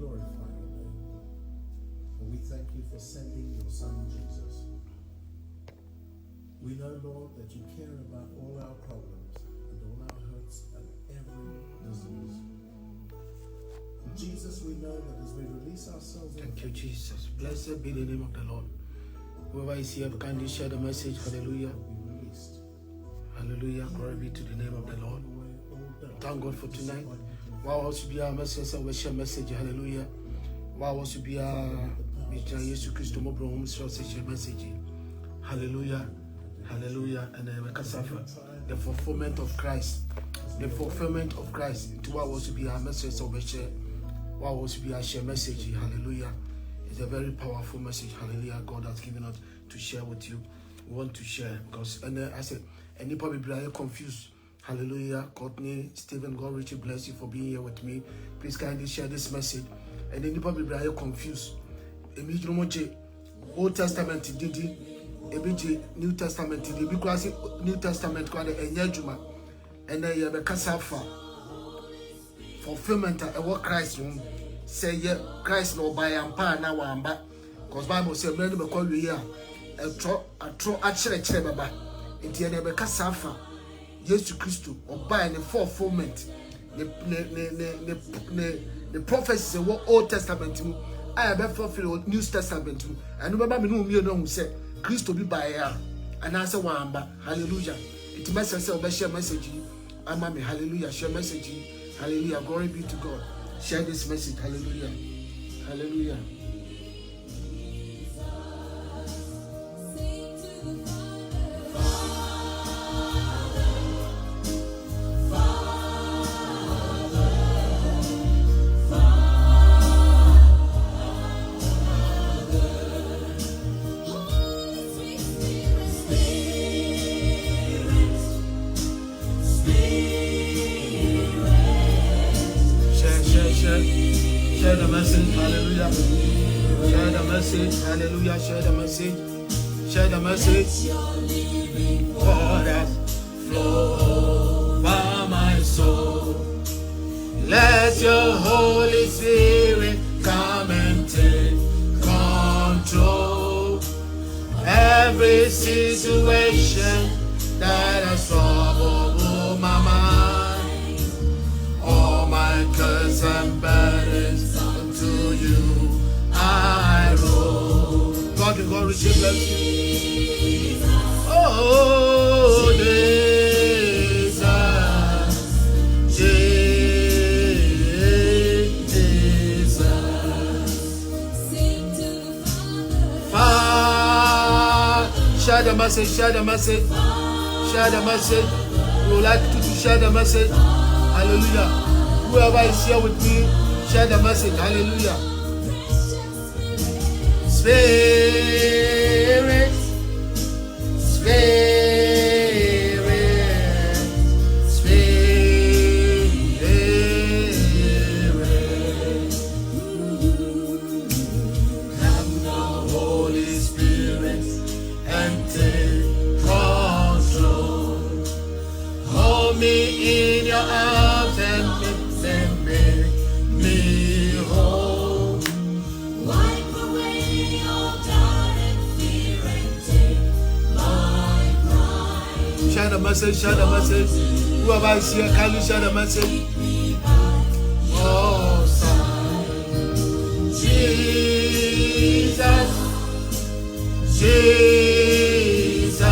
glorify your name. And we thank you for sending your Son, Jesus. We know, Lord, that you care about all our problems and all our hurts and every disease. And Jesus, we know that as we release ourselves... Thank you, Jesus. Blessed be the name of the Lord. Whoever is here, can you share the message? Hallelujah. Hallelujah. Glory be to the name of the Lord. Thank God for tonight. Wow, also be our message and we share message. Hallelujah. Wow, also be our Mr. Jesus Christ, share message. Hallelujah. Hallelujah. And the fulfillment of Christ. The fulfillment of Christ. To what was to be our message of share. What was to be our share message. Hallelujah. It's a very powerful message. Hallelujah. God has given us to share with you. We want to share because I said, and you probably be confused. Hallelujah. Courtney, Stephen, God richly bless you for being here with me. Please kindly share this message. And then you probably be confused. Old Testament did New Testament did because New Testament called Enyajuma. And then you have a Kasafa fulfillment of what Christ room say Christ no by ampa na wamba. Because Bible says many be call you here. A tro actually baba. Inti ene be Kasafa. Jesus Christ oba in the fulfillment. The prophecies of Old Testament I have fulfilled New Testament. And remember me no who said Christ be by here. And answer wamba. Hallelujah. It message say share message. Amami hallelujah. Share message. Hallelujah. Glory be to God. Share this message. Hallelujah. Hallelujah. Share the message, hallelujah. Share the message, hallelujah. Share the message. Share the message. Waters flow over my soul. Let your Holy Spirit come and take control. Every situation that has troubled my mind, all my curse and burdens unto you I roll. God richly bless you. Oh, Jesus, sing to the Father. Share the message. Share the message. Share the message. We would like to share the message. Hallelujah. Whoever is here with me, share the message. Hallelujah. Spirit, Spirit, Spirit. Come now, Holy Spirit, and take control. Hold me in your arms and make me whole. Wipe away all doubt and fear and take my pride. Share the message, share the message. Whoever is here, can you share the message? Oh, Jesus, Jesus,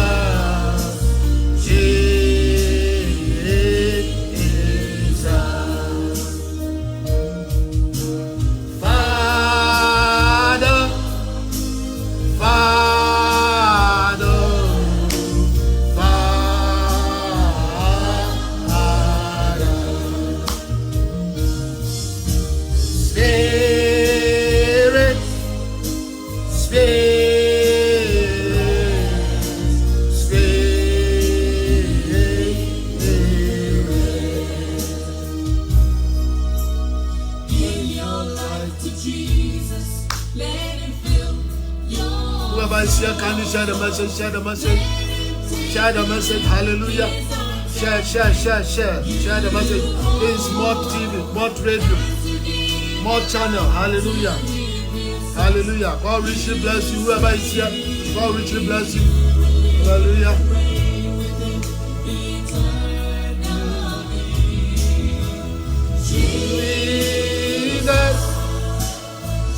can you share the message? Share the message. Share the message. Hallelujah. Share the message. This is Mod TV, Mod Radio. More channel. Hallelujah. Hallelujah. God richly bless you. Whoever is here, God richly bless you. Hallelujah. Jesus.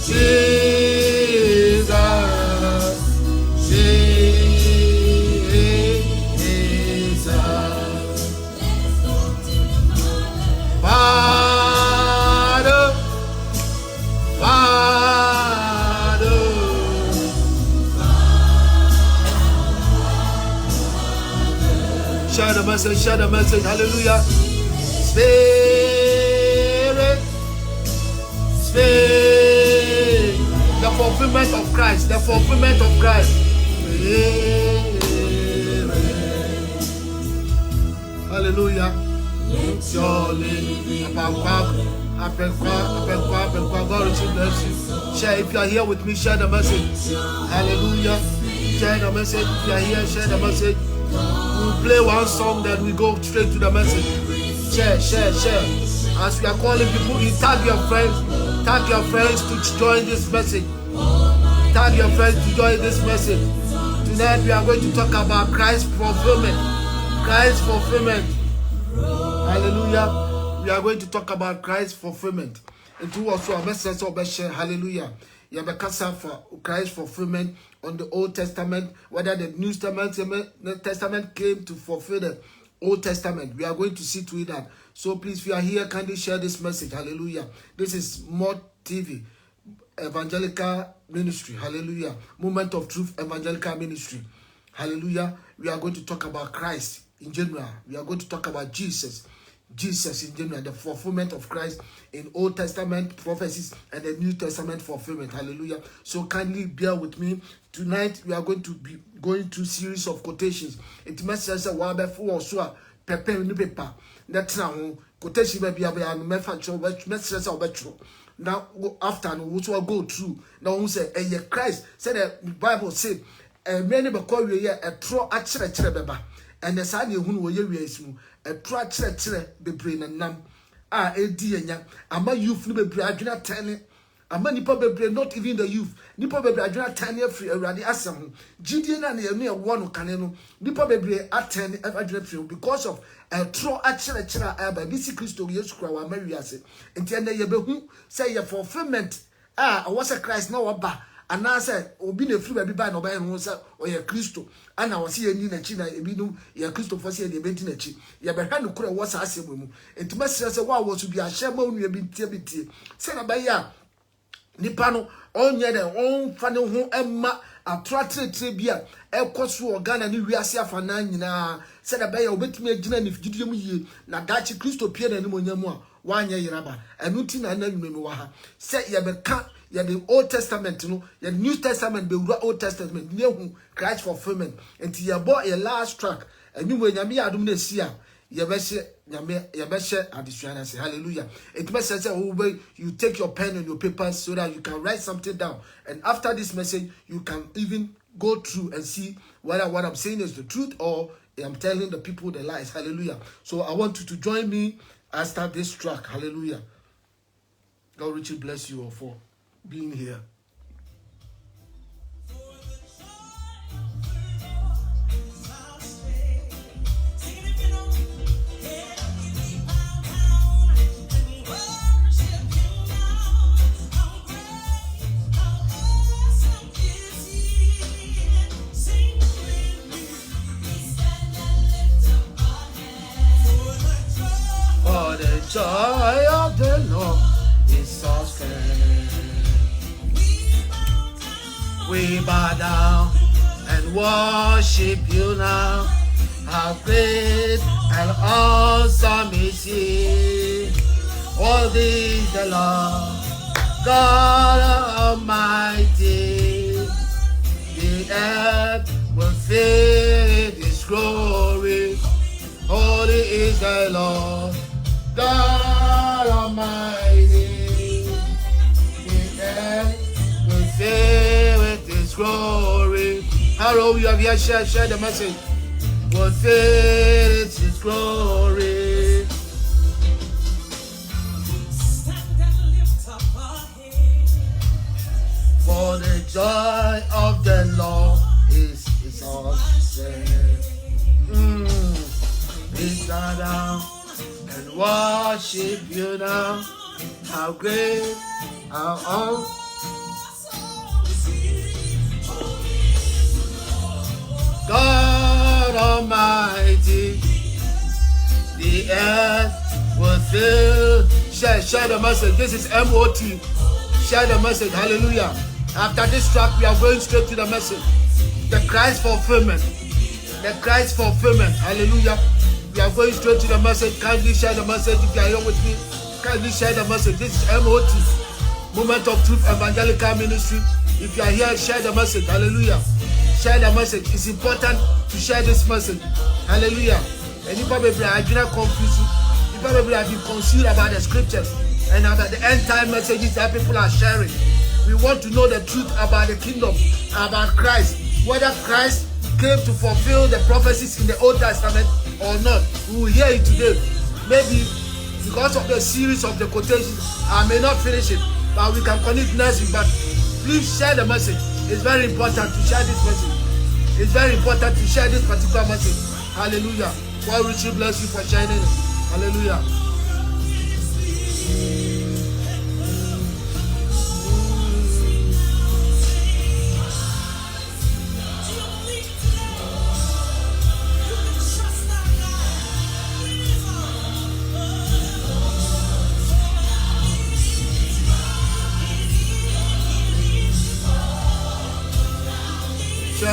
Jesus. Jesus. Father. Father. Share the message, share the message. Hallelujah. Spirit. Spirit. The fulfillment of Christ. The fulfillment of Christ. Hallelujah. Surely. God richly bless you. Share if you are here with me, share the message. Hallelujah. Share the message. If you are here, share the message. We'll play one song, then we go straight to the message. Share. As we are calling people, you tag your friends to join this message. Tag your friends to join this message. Tonight we are going to talk about Christ's fulfillment. Christ's fulfillment. Hallelujah. We are going to talk about Christ's fulfillment. And to also a message of share. Hallelujah. You have a for Christ's fulfillment on the Old Testament, whether the New Testament came to fulfill the Old Testament. We are going to see to it that. So please, if you are here, kindly share this message. Hallelujah. This is More TV, Evangelical Ministry. Hallelujah. Moment of Truth, Evangelical Ministry. Hallelujah. We are going to talk about Christ in general. We are going to talk about Jesus in general, the fulfillment of Christ in Old Testament prophecies and the New Testament fulfillment. Hallelujah. So kindly bear with me. Tonight we are going to be going through series of quotations. It must say or so paper new paper. That's now quotation may be a manufacturer message or betro. Now after no which will go through. Now who say Christ said the Bible said many because we a tro actually beba. And the side who will you a try the brain and nam. Dear, ama youth no be adwena tane. Ama nipa bebre not even the youth. Nipa bebre adwena tane free awurade asem. Gidie na ne enu e wo no kane no. Nipa bebre atane adwena free because of a tro akire aba bisi Kristo Yesu kra wa mawiase. Enti na ye behu say ye fulfillment was a Christ na oba. And I said, Obi ne free baby by no by no say or ye Kristo. And I was here ni na chi na ebi no ye Kristo for say the event na chi. Ye be hwa no kura was asem mu. Enti mesere say wa was to be a shema onu bi tie. Say na ba ya nipa no onye de on fa ne ho emma atratre bia ekoso organa ni wiase afana nyina. Say na ba ya obetumi agina ni fidie mu yie na dachi Kristo pie na ni monyamu a wanye yeraba. Enu ti na nwunu wa ha. Say ye be ka the Old Testament, the New Testament, the Old Testament, Christ fulfillment. And you bought a last track, and you will Yami Adum de Sia, Yabeshe, Adisha, hallelujah. It must say, you take your pen and your papers so that you can write something down. And after this message, you can even go through and see whether what I'm saying is the truth or I'm telling the people the lies. Hallelujah. So I want you to join me and start this track. Hallelujah. God richly bless you all for being here. For the joy of the Lord is our strength. We bow down and worship you now. How great and awesome is He. All these the Lord, God Almighty. The earth will fill His glory. Holy is the Lord, God Almighty. The earth will fill His glory. Hello, you have here, share the message. Will fill His glory. Stand and lift up worship you now. How great, how all. God Almighty, the earth will fill. Share the message. This is MOT. Share the message. Hallelujah. After this track, we are going straight to the message. The Christ fulfillment. The Christ fulfillment. Hallelujah. We are going straight to the message. Kindly share the message. If you are here with me, kindly share the message. This is MOT. Moment of Truth Evangelical Ministry. If you are here, share the message. Hallelujah. Share the message. It's important to share this message. Hallelujah. And if I do not confuse you, if I have been confused about the scriptures and about the end time messages that people are sharing, we want to know the truth about the kingdom, about Christ, whether Christ came to fulfill the prophecies in the Old Testament or not. We will hear it today. Maybe because of the series of the quotations, I may not finish it, but we can connect next week. But please share the message. It's very important to share this message. It's very important to share this particular message. Hallelujah. God richly bless you for sharing it. Hallelujah.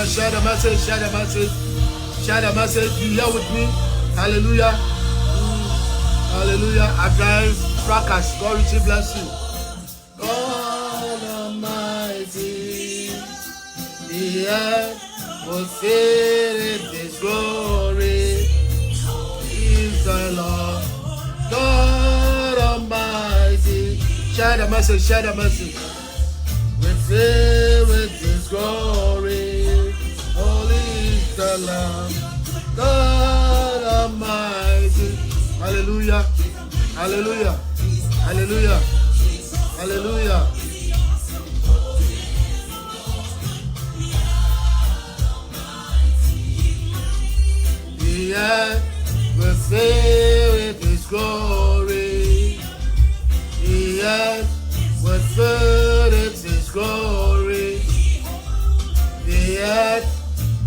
Share the message, share the message, share the message. Be here with me. Hallelujah. Hallelujah. Adrian Fracas. God richly bless you. God Almighty, the earth will fill with His glory. Is the Lord. God Almighty. Share the message, share the message. We fill with His glory. The Lamb, God Almighty. Hallelujah. Hallelujah. Hallelujah. Hallelujah. The earth will fill with His glory. The earth will fill with His glory. The earth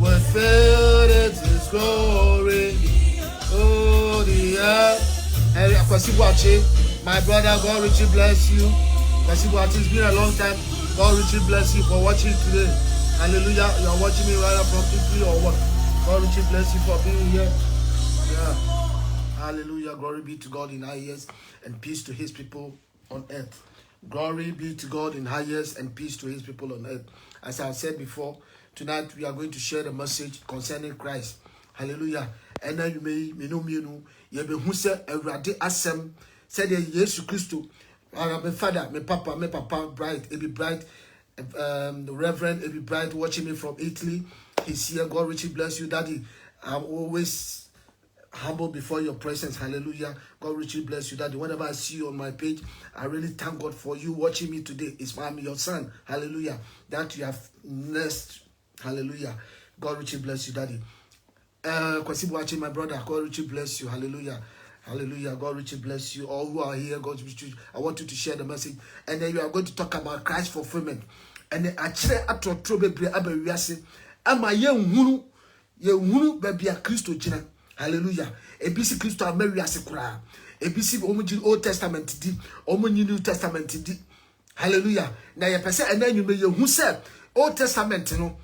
will fill it His glory. Oh, the earth. And Kwasibuachi, my brother, God richly bless you. Kwasibuachi, it's been a long time. God richly bless you for watching today. Hallelujah. You are watching me right now from Italy or what? God richly bless you for being here. Yeah. Hallelujah. Glory be to God in highest and peace to His people on earth. Glory be to God in highest and peace to His people on earth. As I said before, tonight we are going to share the message concerning Christ. Hallelujah. And then you may know me, you may who say a radi asem, said Jesus Christ. My father, my papa, bright, every bright, the Reverend, every bright watching me from Italy. He's here. God richly bless you, Daddy. I'm always humble before your presence. Hallelujah. God richly bless you, Daddy. Whenever I see you on my page, I really thank God for you watching me today. It's your son. Hallelujah. That you have nursed. Hallelujah. God richly bless you, Daddy. Kwasibuachi, my brother, God richly bless you. Hallelujah. Hallelujah. God richly bless you. All who are here, God bless you. I want you to share the message. And then you are going to talk about Christ fulfillment. And then actually, after baby abawiase, ama ye nhunu baby a Christo jina. Hallelujah. Ebisi Christo abawiase kura. Ebisi omuji Old Testament di, omunyi New Testament di. Hallelujah. Na ye pese and then you may hu say Old Testament no,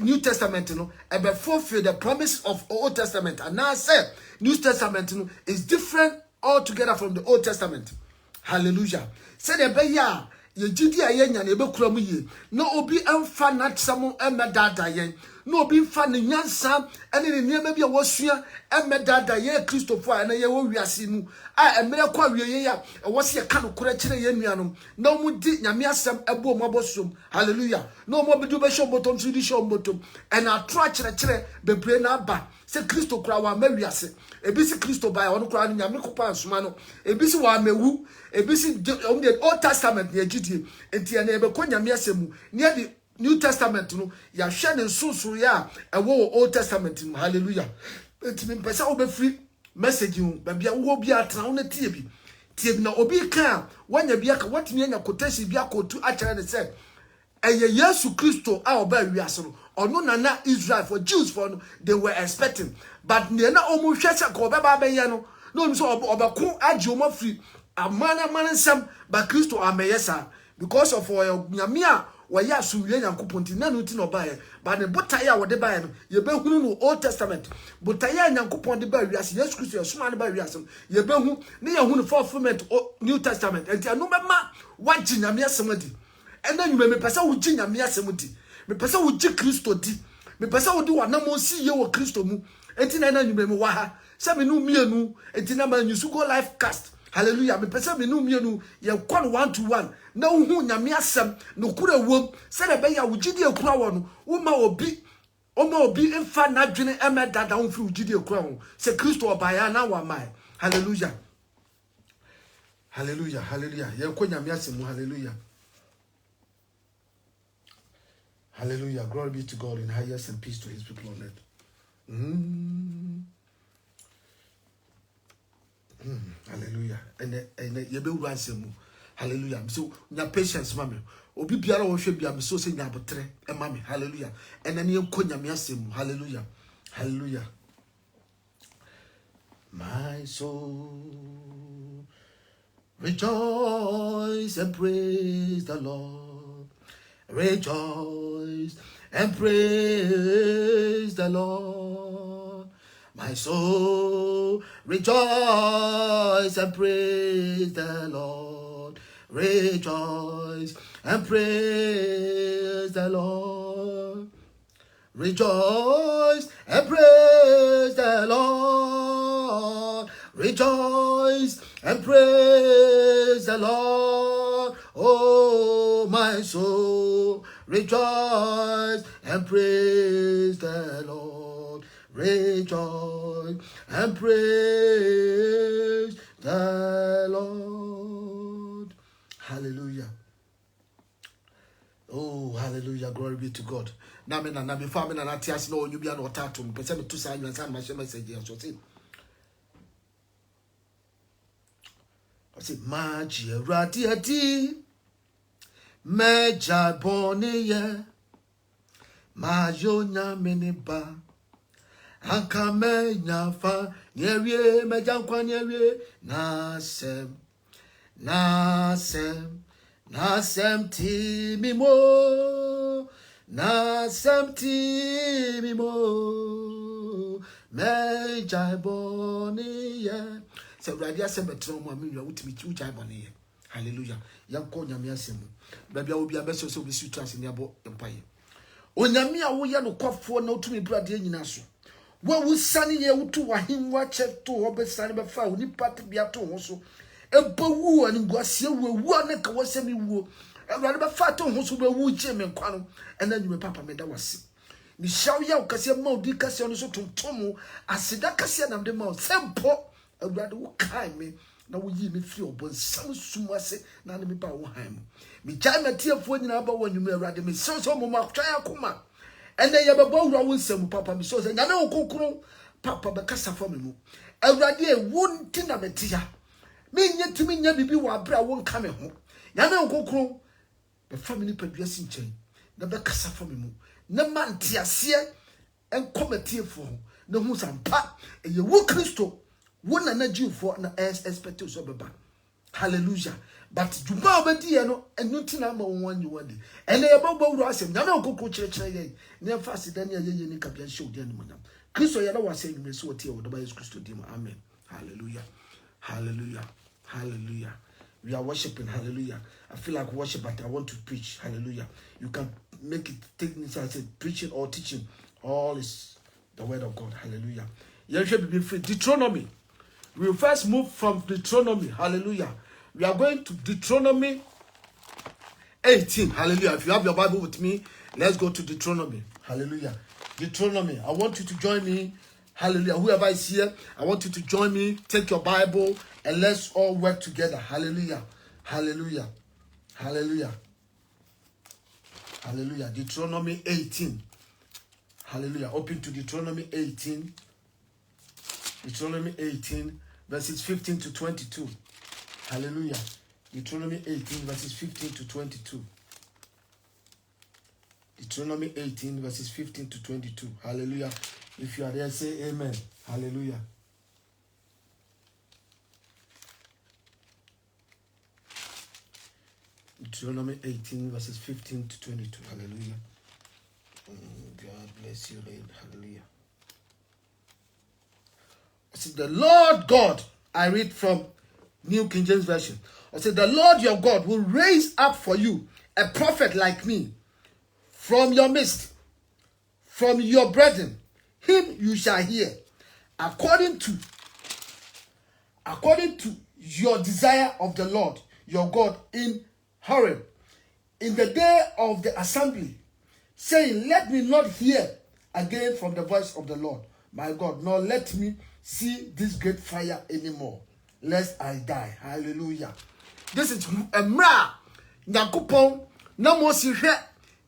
New Testament no, ebe fulfill the promise of Old Testament. And now say New Testament no is different altogether from the Old Testament. Hallelujah. Say the be ya ye gidi aye nya na ebe kura mu ye. No obi emfa na tsamo emedada yen. No obi mfa ne nyansa ene ne niam bia wosua emedada ye Christopher na ye wo wiase mu a emere kwa wiye ya wose ye ka no kura kire ye nuanom na mu di nyame asem ebo mo abosom. Hallelujah. No mo bidu be shombotom so di shombotom and atro kire bebre na aba se Christo kura wa mawiase ebisi Christo ba ono kura nyame kopa ansoma no ebisi wa mewu ebisi on the Old Testament ye gidi enti na ebe ko nyame asem ne di New Testament no ya hwe ne nsusu ya ewo Old Testament no. Hallelujah. Enti me pesa obefri message you babia wo bi atra wo na tie bi na obi kan wanya bi aka watimi anya quotation bi akotu akere ne say eye Yesu Kristo a oba wiase no ono na Israel for Jews for no they were expecting but ne na omu hwese ko oba ba benya no no so oba ko age omo free amana nsam ba Kristo ameyesa because of nyame a waya asuwie nyankopon na no ti no ba ye ba ne botaye a wode ba ye no ye behunu no Old Testament botaye nyankopon de ba wiase Yesu Kristo yesuma ne ba wiase no ye behu ne ye hunu fulfillment New Testament enti anu be ma wagi nyame asem di ena nyume me pesa wo gi nyame asem di me pesa wo gi Kristo di me pesa wo di wanamo si ye wo Kristo mu enti na nyume me wa ha se me no mienu enti na ma nyusu go life cast. Hallelujah. Me pesa me no mienu ye kwon 1-to-1 na hu nyame asem no kura wom se na be ya wugidi ekura wo no wo ma obi mfa na dwene emedada wo fi wugidi ekura wo se Kristo obaya na wa mai. Hallelujah. Hallelujah. Hallelujah. Ye ko nyame asem mu. Hallelujah. Hallelujah. Glory be to God in highest and peace to his people on earth. Hallelujah. And ye be wansemu. Hallelujah. So nya patience mama. Obi biara wo hwe bia me so se nya abotre e mama. Hallelujah. And na ye ko nyame asemu. Hallelujah. Hallelujah. My soul rejoice and praise the Lord. Rejoice and praise the Lord. My soul rejoice and praise the Lord. Rejoice and praise the Lord. Rejoice and praise the Lord. Rejoice and praise the Lord. Oh, my soul, rejoice and praise the Lord. Rejoice and praise the Lord. Hallelujah. Oh, hallelujah. Glory be to God. Now, me na before me na tias no you be an otatum. Pese me 2 sign and sign my message here. So say, I say, Maji radiati, meja boniye, majonya meniba, anka menya fa, nyewe meja kwa nyewe, nasem ti mimo, meja boniye. Se radia se betro mo amia wutimi chi uja bone. Hallelujah. Yanko nyame asemu. Babia obi abeso so bi sutrase ne abo empaye. Onyame a wo ye no kwafo na utumi brade nyina so. Wa wusane ye wutu wahimwa cheto obesane befa oni pat bia to ho so. Eba wu ani guasie wu anaka wasemi wu. Ewrade befa to ho so be wu che me kwa no. Ena nyume papa me da wase. Ni shaw ya ukase ma odi kase ono so tontomo asida kase na mde ma sempo. Ewrade wo kai me na wo yi me fi obonsam sumase na ne me ba wo han mu. Mi jai matiefo nyina ba wo nyume ewrade me so mo ma twa akoma. Ene ye beba wura wo nsam papa mi so se nyame wo kokoro papa be kasa fo me mu. Ewrade e wonti na metia. Me nyetimi nya bibi wo abra wo nka me ho. Nyame wo kokoro be family padua sinchen na be kasa fo me mu. Na mantiase enkomatiefo na hu sampa eye wo Kristo wona na Jewfo na expect so beba. Hallelujah. But juma obedi ye no enuti na ma won wani ene ye baba wuru asem nyame okoko kirekire ye ne fast dan ye ni kabia show dia ni monam Kristo ye na wase nyume so tie wo da Yesu Kristo di mu. Amen. Hallelujah. Hallelujah. Hallelujah. We are worshiping. Hallelujah. I feel like worship, but I want to preach. Hallelujah. You can make it technical, say preaching or teaching. All is the word of God. Hallelujah. Deuteronomy. We will first move from Deuteronomy. Hallelujah. We are going to Deuteronomy 18. Hallelujah. If you have your Bible with me, let's go to Deuteronomy. Hallelujah. Deuteronomy. I want you to join me. Hallelujah. Whoever is here, I want you to join me. Take your Bible and let's all work together. Hallelujah. Hallelujah. Hallelujah. Hallelujah. Deuteronomy 18. Hallelujah. Open to Deuteronomy 18. Deuteronomy 18, verses 15 to 22. Hallelujah. Deuteronomy 18, verses 15 to 22. Deuteronomy 18, verses 15 to 22. Hallelujah. If you are there, say amen. Hallelujah. Deuteronomy 18, verses 15 to 22. Hallelujah. God bless you, Lord. Hallelujah. I said, the Lord God, I read from New King James Version. I said, the Lord your God will raise up for you a prophet like me from your midst, from your brethren. Him you shall hear, according to your desire of the Lord your God in Horeb, in the day of the assembly, saying, let me not hear again from the voice of the Lord my God, nor let me see this great fire anymore, lest I die. Hallelujah. This is a mra Nyakopon na Moses hwe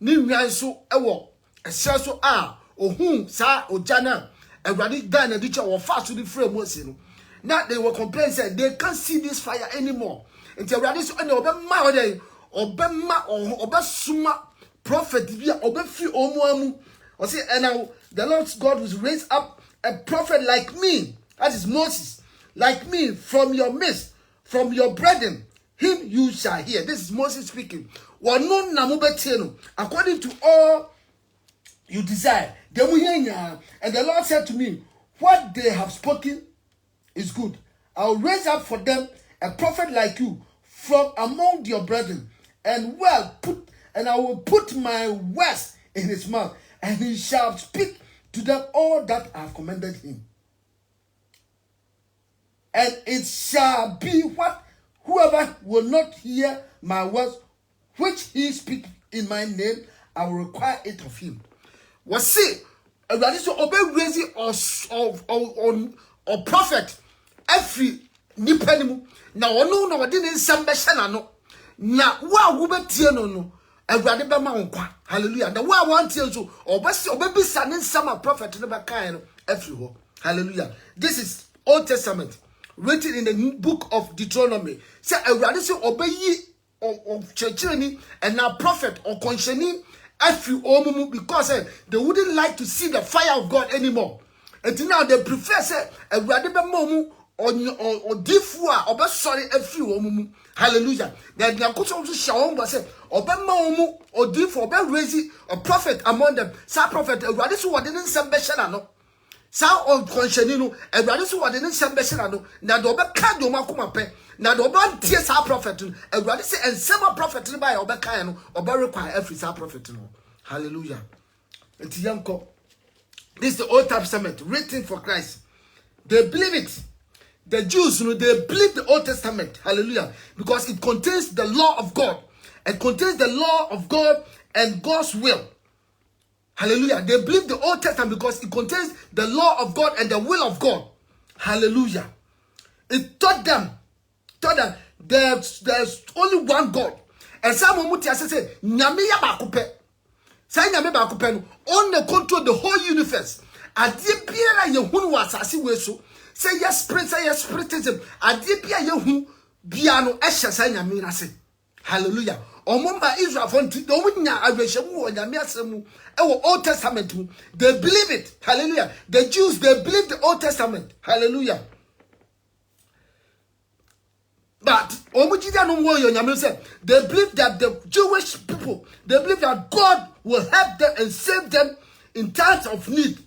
ni nwan so ewo ehye so a ohun sa ojana Awurade dan na dicha wo fa so di frame Moses no. Now they were complaining said they can't see this fire anymore. Until Awurade so na obema odey obema obesuma prophet bia obefi omuamu. I say, and now the Lord God will raise up a prophet like me, that is Moses, like me from your midst, from your brethren. Him you shall hear. This is Moses speaking. According to all you desire. And the Lord said to me, what they have spoken is good. I will raise up for them a prophet like you from among your brethren, and I will put my words in his mouth, and he shall speak to them all that I have commanded him. And it shall be what whoever will not hear my words, which he speak in my name, I will require it of him. Was say, Awurade so obey raising or prophet every nipa ni mu na ono na ode ne nsam be hye na no na wo betie no no Awurade be ma nkwa. Hallelujah. Na wo wantie so obebisa ne nsam a prophet ne be kan no every ho. Hallelujah. This is Old Testament written in the book of Deuteronomy. Say Awurade so obeyi of churchani and now prophet or consheni every omumu because they wouldn't like to see the fire of God anymore. And now they prefer say Awurade be momu or diffua or be sorry every omumu. Hallelujah. Then they are going to show but say or be momu or diffu or be raise a prophet among them. Sa prophet Awurade so what didn't say be no. Sa on consheni no Awurade so what didn't say be no. Na do be ka do makoma pe. Na do ban tie sa prophet no Awurade say and some prophet no by obeka no oba require every sa prophet no. Hallelujah. Enti yanko. This is the Old Testament written for Christ. They believe it. The Jews, they believe the Old Testament. Hallelujah. Because it contains the law of God. It contains the law of God and God's will. Hallelujah. They believe the Old Testament because it contains the law of God and the will of God. Hallelujah. It taught them there's only one God. And some mutia say nyame ya bakope. Say nyame bakope no on control the whole universe. Ade biara ye hunu wasase we so. Say yes spiritism. Ade bia ye hu bia no ehye say nyame rase. Hallelujah. Omomba Israel for the omunya awehemu wo nyame asemu e Old Testament mu. They believe it. Hallelujah. The Jews, they believe the Old Testament. Hallelujah. But they believe that the Jewish people, they believe that God will help them and save them in times of need.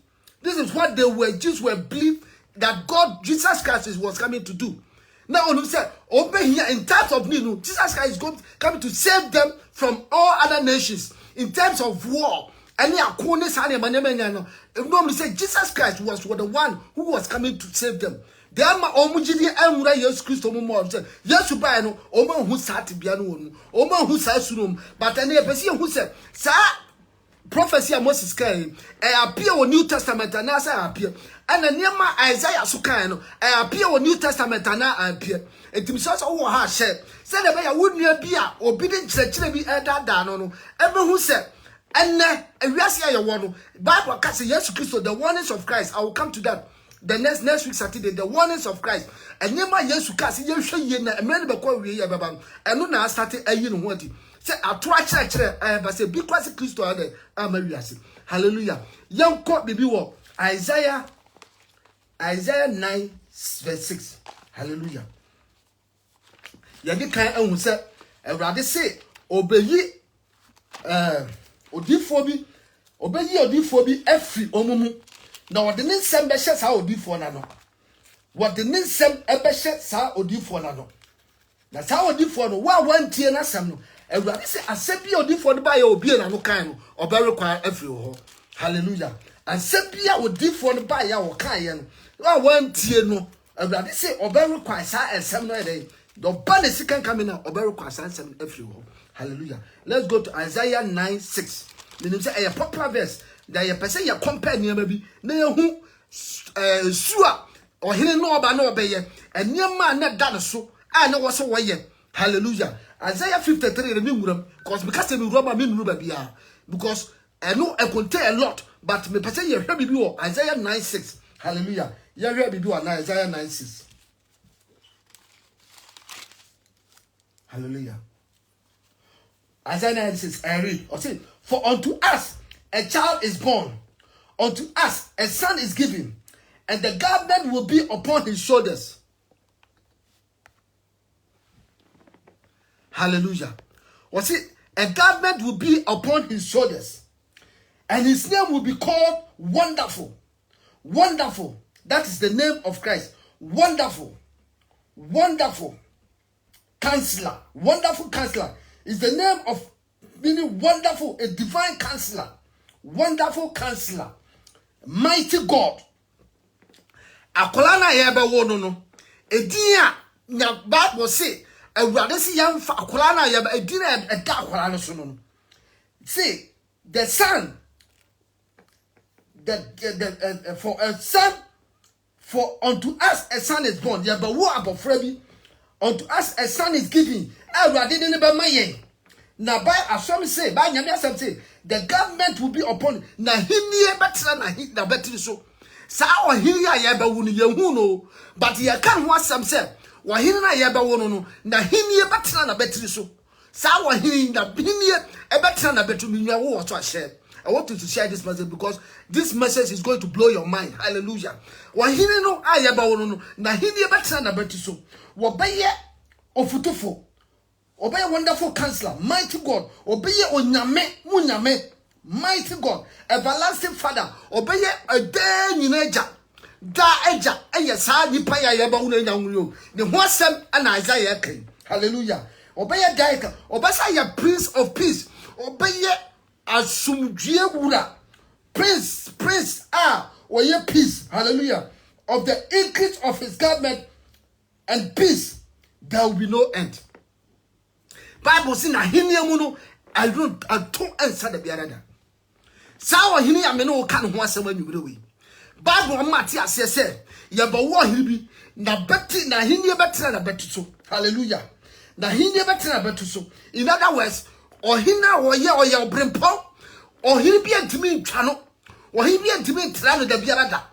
This is what Jews were believe that God, Jesus Christ was coming to do. Now, when we say, obey here in times of need, Jesus Christ is coming to save them from all other nations in terms of war. And normally say Jesus Christ was the one who was coming to save them. They are my omujidi emura Yesu Kristo mu mo say Yesu bai no omo hu sati bia no wonu omo hu sa sunom but any person who say sa prophecy of Moses kai appear on New Testament and say appear and niema Isaiah so kai no appear on New Testament and appear etim so wo ha share say the be ya wonu bia obi de chire bi da no no ebe hu say enne ewiase ya wo no Bible ka say Yesu Kristo the oneness of Christ. I will come to that. the next week Saturday, the warnings of Christ. And never yes, you can't see you show you a man before we have a and no now started a year what say I try church, but say because Christ are there. Hallelujah. Young court baby war Isaiah 9 verse 6. Hallelujah. Yadi kan ehun se Ewrade say obeyi odifo bi afri omumu na wode ne nsem be hye sa odifo na no wode ne nsem e be hye sa odifo na no na sa odifo no wa wantie na sam no Ewrade say asebi odifo no ba ye obi na no kan no oberekwa afri ho. Hallelujah. Asebi odifo no ba ya wo kan ye no wa wantie no Ewrade say oberekwa sa ensem no dey the ban is coming now. Hallelujah. Let's go to Isaiah 9:6. Meaning say a popular verse that you person you compare near maybe na who sua or hidden no ba no be and near man not done so I know what's way. Hallelujah. Isaiah 53 because we rubber mean rubber because I know I contain a lot, but me person you hear me do Isaiah 9:6. Hallelujah. You hear me do Isaiah 9:6. Hallelujah. Isaiah 9:6, I read. Or say, for unto us a child is born, unto us a son is given, and the government will be upon his shoulders. Hallelujah. Or say, a government will be upon his shoulders, and his name will be called Wonderful. Wonderful. That is the name of Christ. Wonderful. Wonderful. Counselor, Wonderful Counselor is the name of meaning wonderful, a divine counselor, Wonderful Counselor, Mighty God. Akolana yebe wono no, ediya na Bible say, Ewrade si yamfa akolana yebe edina eda akolana so no. Say the son, for a son, for unto us a son is born. Yebe wo abofra bi. Unto us a son is given. Ewrade didn't be my now by assume say by nyame say the government will be upon na hinie betra na betri so sa ohiri ya be wunu yehu no but ye kan ho asem say ohiri na ye be wunu no na hinie betra na betri so sa ohiri na hinie e betra na betru minwa wo to share. I want you to share this message because this message is going to blow your mind. Hallelujah. Ohiri no aye be wunu no na hinie betra na betri so Obeye ofutufo. Obeye Wonderful Counselor, Mighty God. Obeye onyame, munyame, Mighty God, Everlasting Father. Obeye ede nyinaja. Da eja, eye sa nipa ya yeba unu nyanwuyo. Ne ho asem ana Isaiah kan. Hallelujah. Obeye daika, obasa ya Prince of Peace. Obeye asumdue wura. Prince, oye peace. Hallelujah. Of the increase of his government and peace, there will be no end. Bible says na hinia mu no I don't answer the biarada. Sawa hinia me no ka no ho asem anwure we. Bible amati ase se ye ba wo hiribi na beti na hinia betena na betu so. Hallelujah. Na hinia betena na betu so. In other words, ohina oye obrempo, ohiribi antimi ntwa no, ohiribi antimi ntra no da biarada.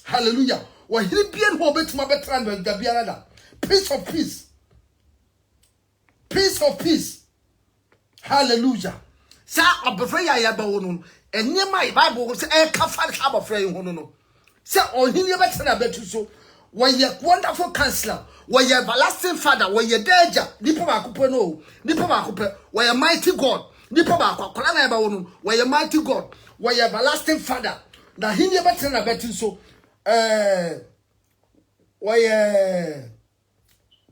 Hallelujah. Ohiribi ho betuma betra no da biarada. Peace of peace. Peace of peace. Hallelujah. Sa obefre ya ba wonu. Enye my Bible say e ka fa ka obefre hu no no. Say ohini betra na betu so. Woye Wonderful Counselor, woye Everlasting Father, woye danger. Nipa ba kope no. Nipa ba kope. Woye Mighty God. Nipa ba akola na ba wonu. Woye Mighty God. Woye Everlasting Father. Na hini betra na betu so. Woye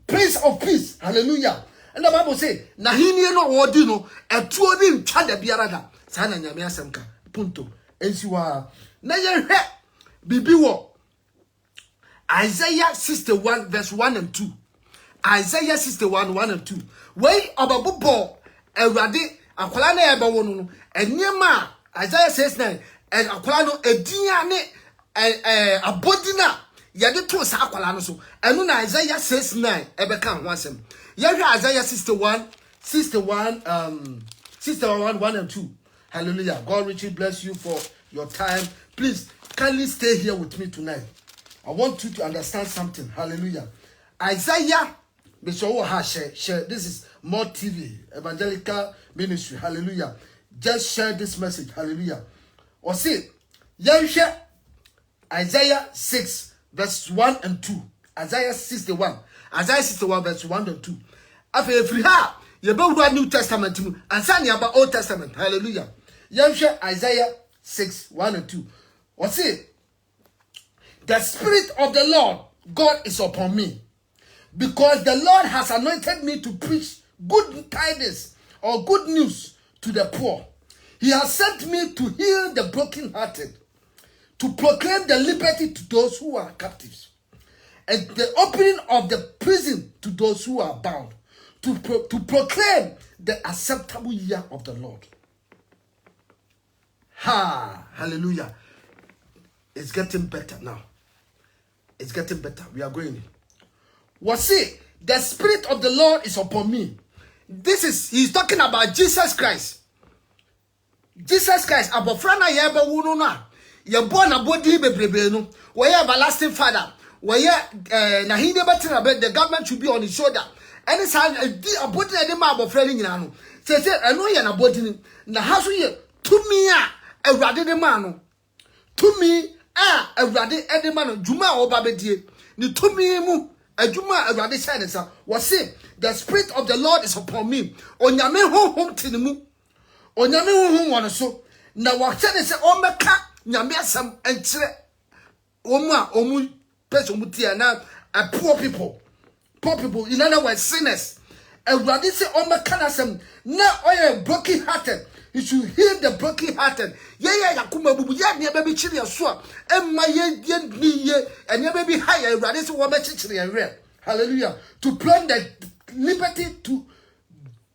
Prince of Peace. Hallelujah. And the Bible say, na hinie no wodi no etuo bi ntwa da biarada. Sa na nyame asemka. Punto. Ensiwa. Na ye hwe bibi wo Isaiah 61 verse 1 and 2. Isaiah 61 1 and 2. Wey obabobo Ewrade akwala na eba wo no enyema Isaiah says na akwala no edinya ne abodina yade to sa akwala no so. Enu na Isaiah 69 ebeka ho asem. Isaiah 61 1 and 2. Hallelujah. God richly bless you for your time. Please kindly stay here with me tonight. I want you to understand something. Hallelujah. Isaiah, this is more TV, evangelical ministry. Hallelujah. Just share this message. Hallelujah. Or see, Isaiah 6, verse 1 and 2. Isaiah 61. Isaiah 61, verse 1 and 2. After every ha, you better New Testament and sign about Old Testament. Hallelujah. Isaiah 6, 1 and 2. Or see, the Spirit of the Lord God is upon me, because the Lord has anointed me to preach good tidings or good news to the poor. He has sent me to heal the brokenhearted, to proclaim the liberty to those who are captives, and the opening of the prison to those who are bound, to proclaim the acceptable year of the Lord. Hallelujah. It's getting better now. It's getting better. We are going. What's it? The Spirit of the Lord is upon me. He's talking about Jesus Christ. Jesus Christ. Abofrana yeba wuno na. Ye born abodi bebrebe no. Where everlasting Father. Where na hinde betina be the government should be on his shoulder. Any time abodi na de ma abofrani nyina no. Say eno ye na abodi ni. Na haso ye tumi a awrade de ma no. Tumi awrade ede ma no juma oba bedie. Ni tumi mu adwuma awrade shine sa. Was say the Spirit of the Lord is upon me. Onyame honhom tinimu. Onyame honhom won so. Na wa tene se o meka nyame asam enkyere omu person mutia na poor people. Poor people, in other words, sinners. Awrade se o meka na asam na oye broken hearted. You should heal the broken hearted. Yakuma bubu ya ne baby chiri so emma ye ni ye and ye baby higher awrade se wo ma chichiri enwe. Hallelujah. To plan the liberty to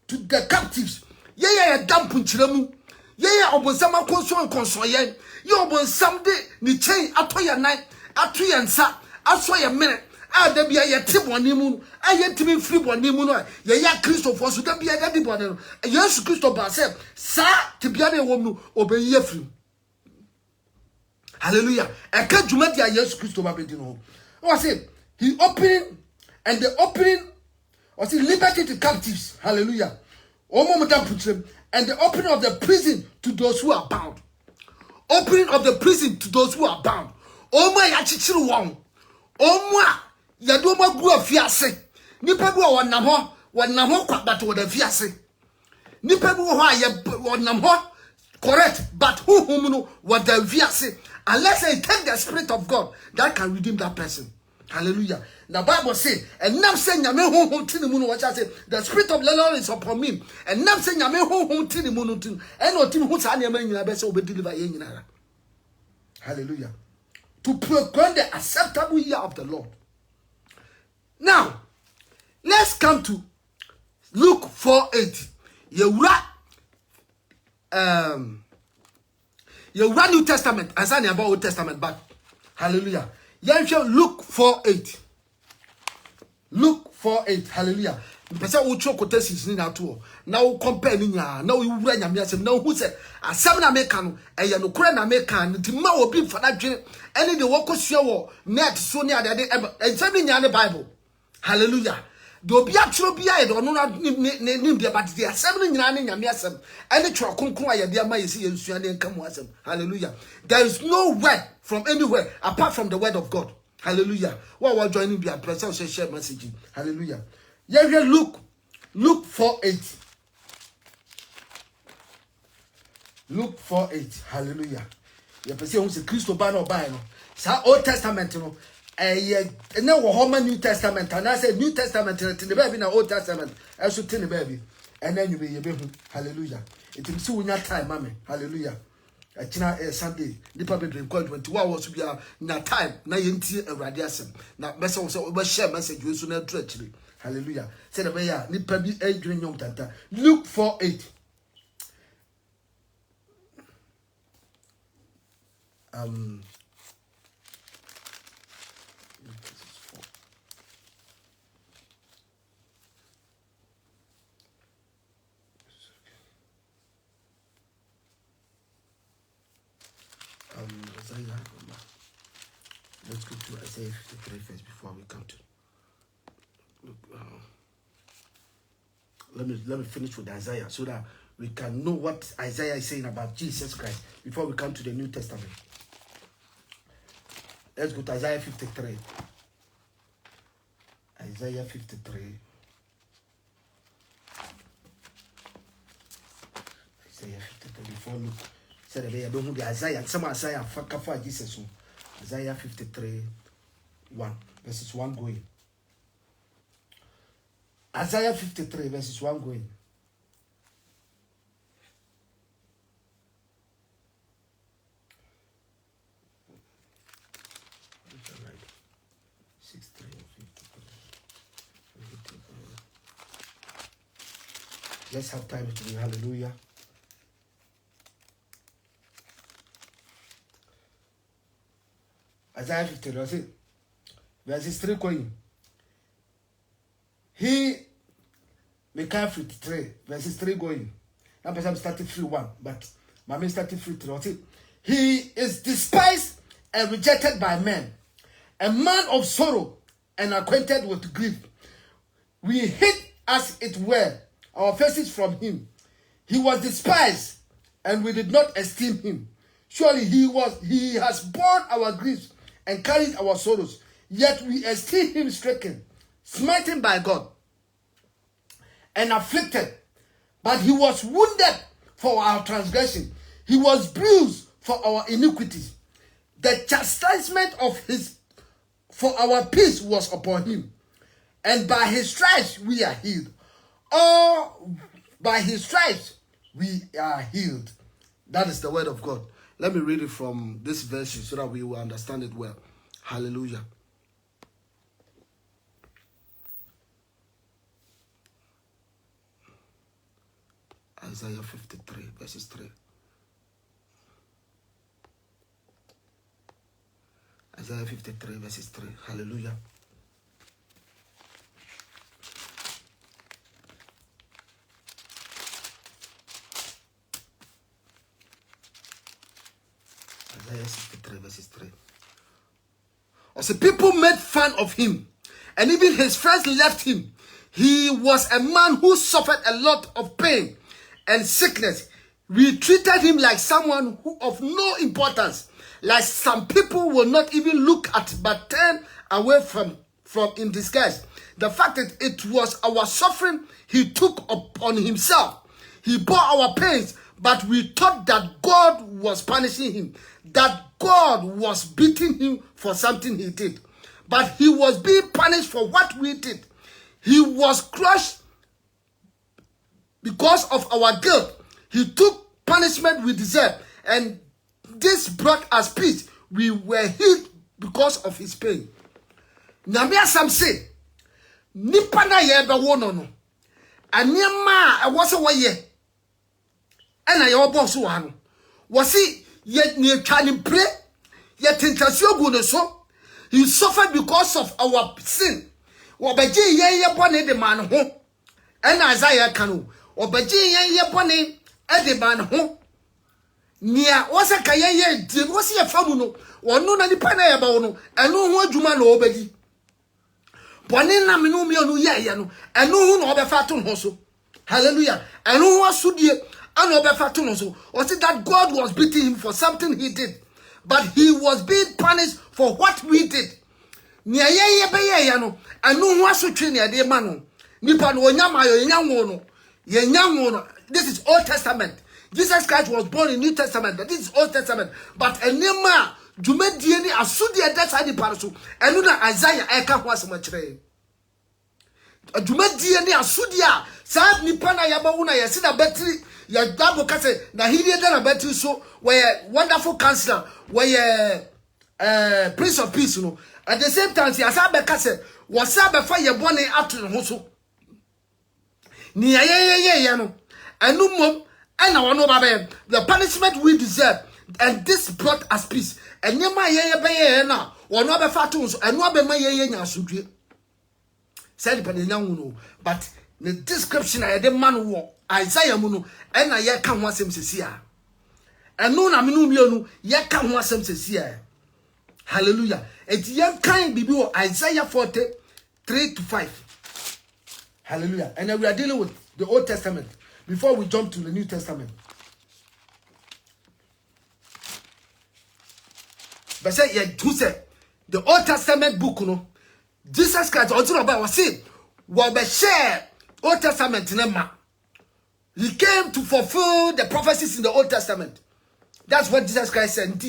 the captives. Dampu nchiremu. Obonsam akonso ye. Obonsam de ni chain atoya nan, atoya nsa, asoya mene. Da bia ye tiboni mu, ye timi free boni mu no. Ye ya Kristo for so da bia da di boni no. Yesu Kristo ba se sa tibia na ewom no obeyi free. Hallelujah. Eka dwuma dia Yesu Kristo ba be di no. O say he opening and the opening was liberty to captives. Hallelujah. And the opening of the prison to those who are bound. Opening of the prison to those who are bound. Oma ya chichiru won. Oma ya do ma gu afiase. Nipa bi wonam ho kwa but wo da fiase. Nipa bi ho aye wonam ho correct but who no wo da fiase. Unless they take the Spirit of God that can redeem that person. Hallelujah. The Bible says, and now saying Yame home to the moon, what I say, the Spirit of the Lord is upon me. And now saying Yame home to the moon, and no team who's any man in a best will be delivered in. Hallelujah. To proclaim the acceptable year of the Lord. Now, let's come to Luke 4:8. You run New Testament, as I about Old Testament, but hallelujah. Luke 4:8. Luke 4:8. Hallelujah. Pesa ucho quotations ni na to. Na wo compare ni nya. Na wo wura nyame asem. Na wo se asem na meka no eye no kore na meka no nti ma obi mfa na dwene. Ene de wo kosua wo net so ni ade ensem ni nya ne Bible. Hallelujah. The obi atro bia e do no na nim de but the asem ni nyina ne nyame asem. Ene tro konkon aye de ama yesi yensua ne nka mu asem. Hallelujah. There is no word from anywhere apart from the word of God. Hallelujah. What was joining the person share message. Hallelujah. Luke 4:8. Luke 4:8. Hallelujah. You person who say Christo ba no buy no. Sa Old Testament no. Na wo homa New Testament and I say New Testament in the baby na Old Testament. I should tell the baby. And then you be behu. Hallelujah. It is so nya time mama. Hallelujah. China Sunday nipa be record 21 was be na time na yenti awrade asem na message so we share message we so na tru akire. Hallelujah. Say the be ya nipa bi adwene nyom tata. Luke 4:8. Let's go to Isaiah 53 first before we come to. Let me finish with Isaiah so that we can know what Isaiah is saying about Jesus Christ before we come to the New Testament. Let's go to Isaiah 53. Isaiah 53. Isaiah 53. Before look, said I don't know the Isaiah. Some Isaiah for Jesus. Isaiah 53, 1 verses 1 going. Isaiah 53 verses 1 going. Let's have time to do hallelujah. Isaiah 53, verses 3 going. He, Micah 53, verses 3 going. Now, I'm starting 3:1, but my man started 3:3. He is despised and rejected by men, a man of sorrow and acquainted with grief. We hid, as it were, our faces from him. He was despised, and we did not esteem him. Surely he has borne our griefs and carried our sorrows. Yet we esteem him stricken, smitten by God, and afflicted. But he was wounded for our transgression. He was bruised for our iniquities. The chastisement for our peace was upon him, and by his stripes we are healed. Oh, by his stripes we are healed. That is the word of God. Let me read it from this verse so that we will understand it well. Hallelujah. Isaiah 53 verses 3. Isaiah 53 verses 3. Hallelujah. Isaiah 63 verses 3. Also, people made fun of him, and even his friends left him. He was a man who suffered a lot of pain and sickness. We treated him like someone who of no importance, like some people will not even look at but turn away from in disgust. The fact that it was our suffering he took upon himself. He bore our pains, but we thought that God was punishing him, that God was beating him for something he did. But he was being punished for what we did. He was crushed because of our guilt. He took punishment we deserved, and this brought us peace. We were healed because of his pain. Nyame asam say, nipa na ye be wo no no. Anyema a wo se wo ye. Ena ye obo so wa no. Wo si ye ne twani pre, ye tentasio gu no so. He suffered because of our sin. Obeji ye bone de man ho. Ena Isaiah kanu. Obeji ye bone e de man ho. Nia wasa ka ye di wasi ye famu no. Wonu na nipa na ye ba wo no. Enu ho adwuma na obedi. Bone na menu mi onu ye no. Enu hu na obefa to ho so. Hallelujah. Enu hu asudie ana obefa to no so. Or see that God was beating him for something he did. But he was being punished for what we did. Nia ye be ye no. Enu hu asotwe ne de ma no. Nipa no onyama yo nyanwo no. Ye nyanwo no. This is Old Testament. Jesus Christ was born in New Testament. This is Old Testament. But enema jumedie ni asudie that side paraso. Enu na Isaiah eka ho asema kire. Jumedie ni asudia sa nipa na yaba na yesi na battery ya double kase na hilie na battery so where wonderful counselor where Prince of Peace no. At the same time, asa be kase wasa be fa ye bone ato ho so. Ni ye no. Enu mom and our no babe, the punishment we deserve, and this brought us peace. And yema ye be na, or no be fatun, and no be my ye asudwe. Said Panyan, but the description I had man war, Isaiah Muno, and I yet come once him to see. And no, I mean, ye come once him to see. Hallelujah. And young kind be Isaiah 43-5. Hallelujah. And then we are dealing with the Old Testament before we jump to the New Testament. But say, yeah, who said the Old Testament book, Jesus Christ, also about was saying, what we share Old Testament in a He came to fulfill the prophecies in the Old Testament. That's what Jesus Christ said.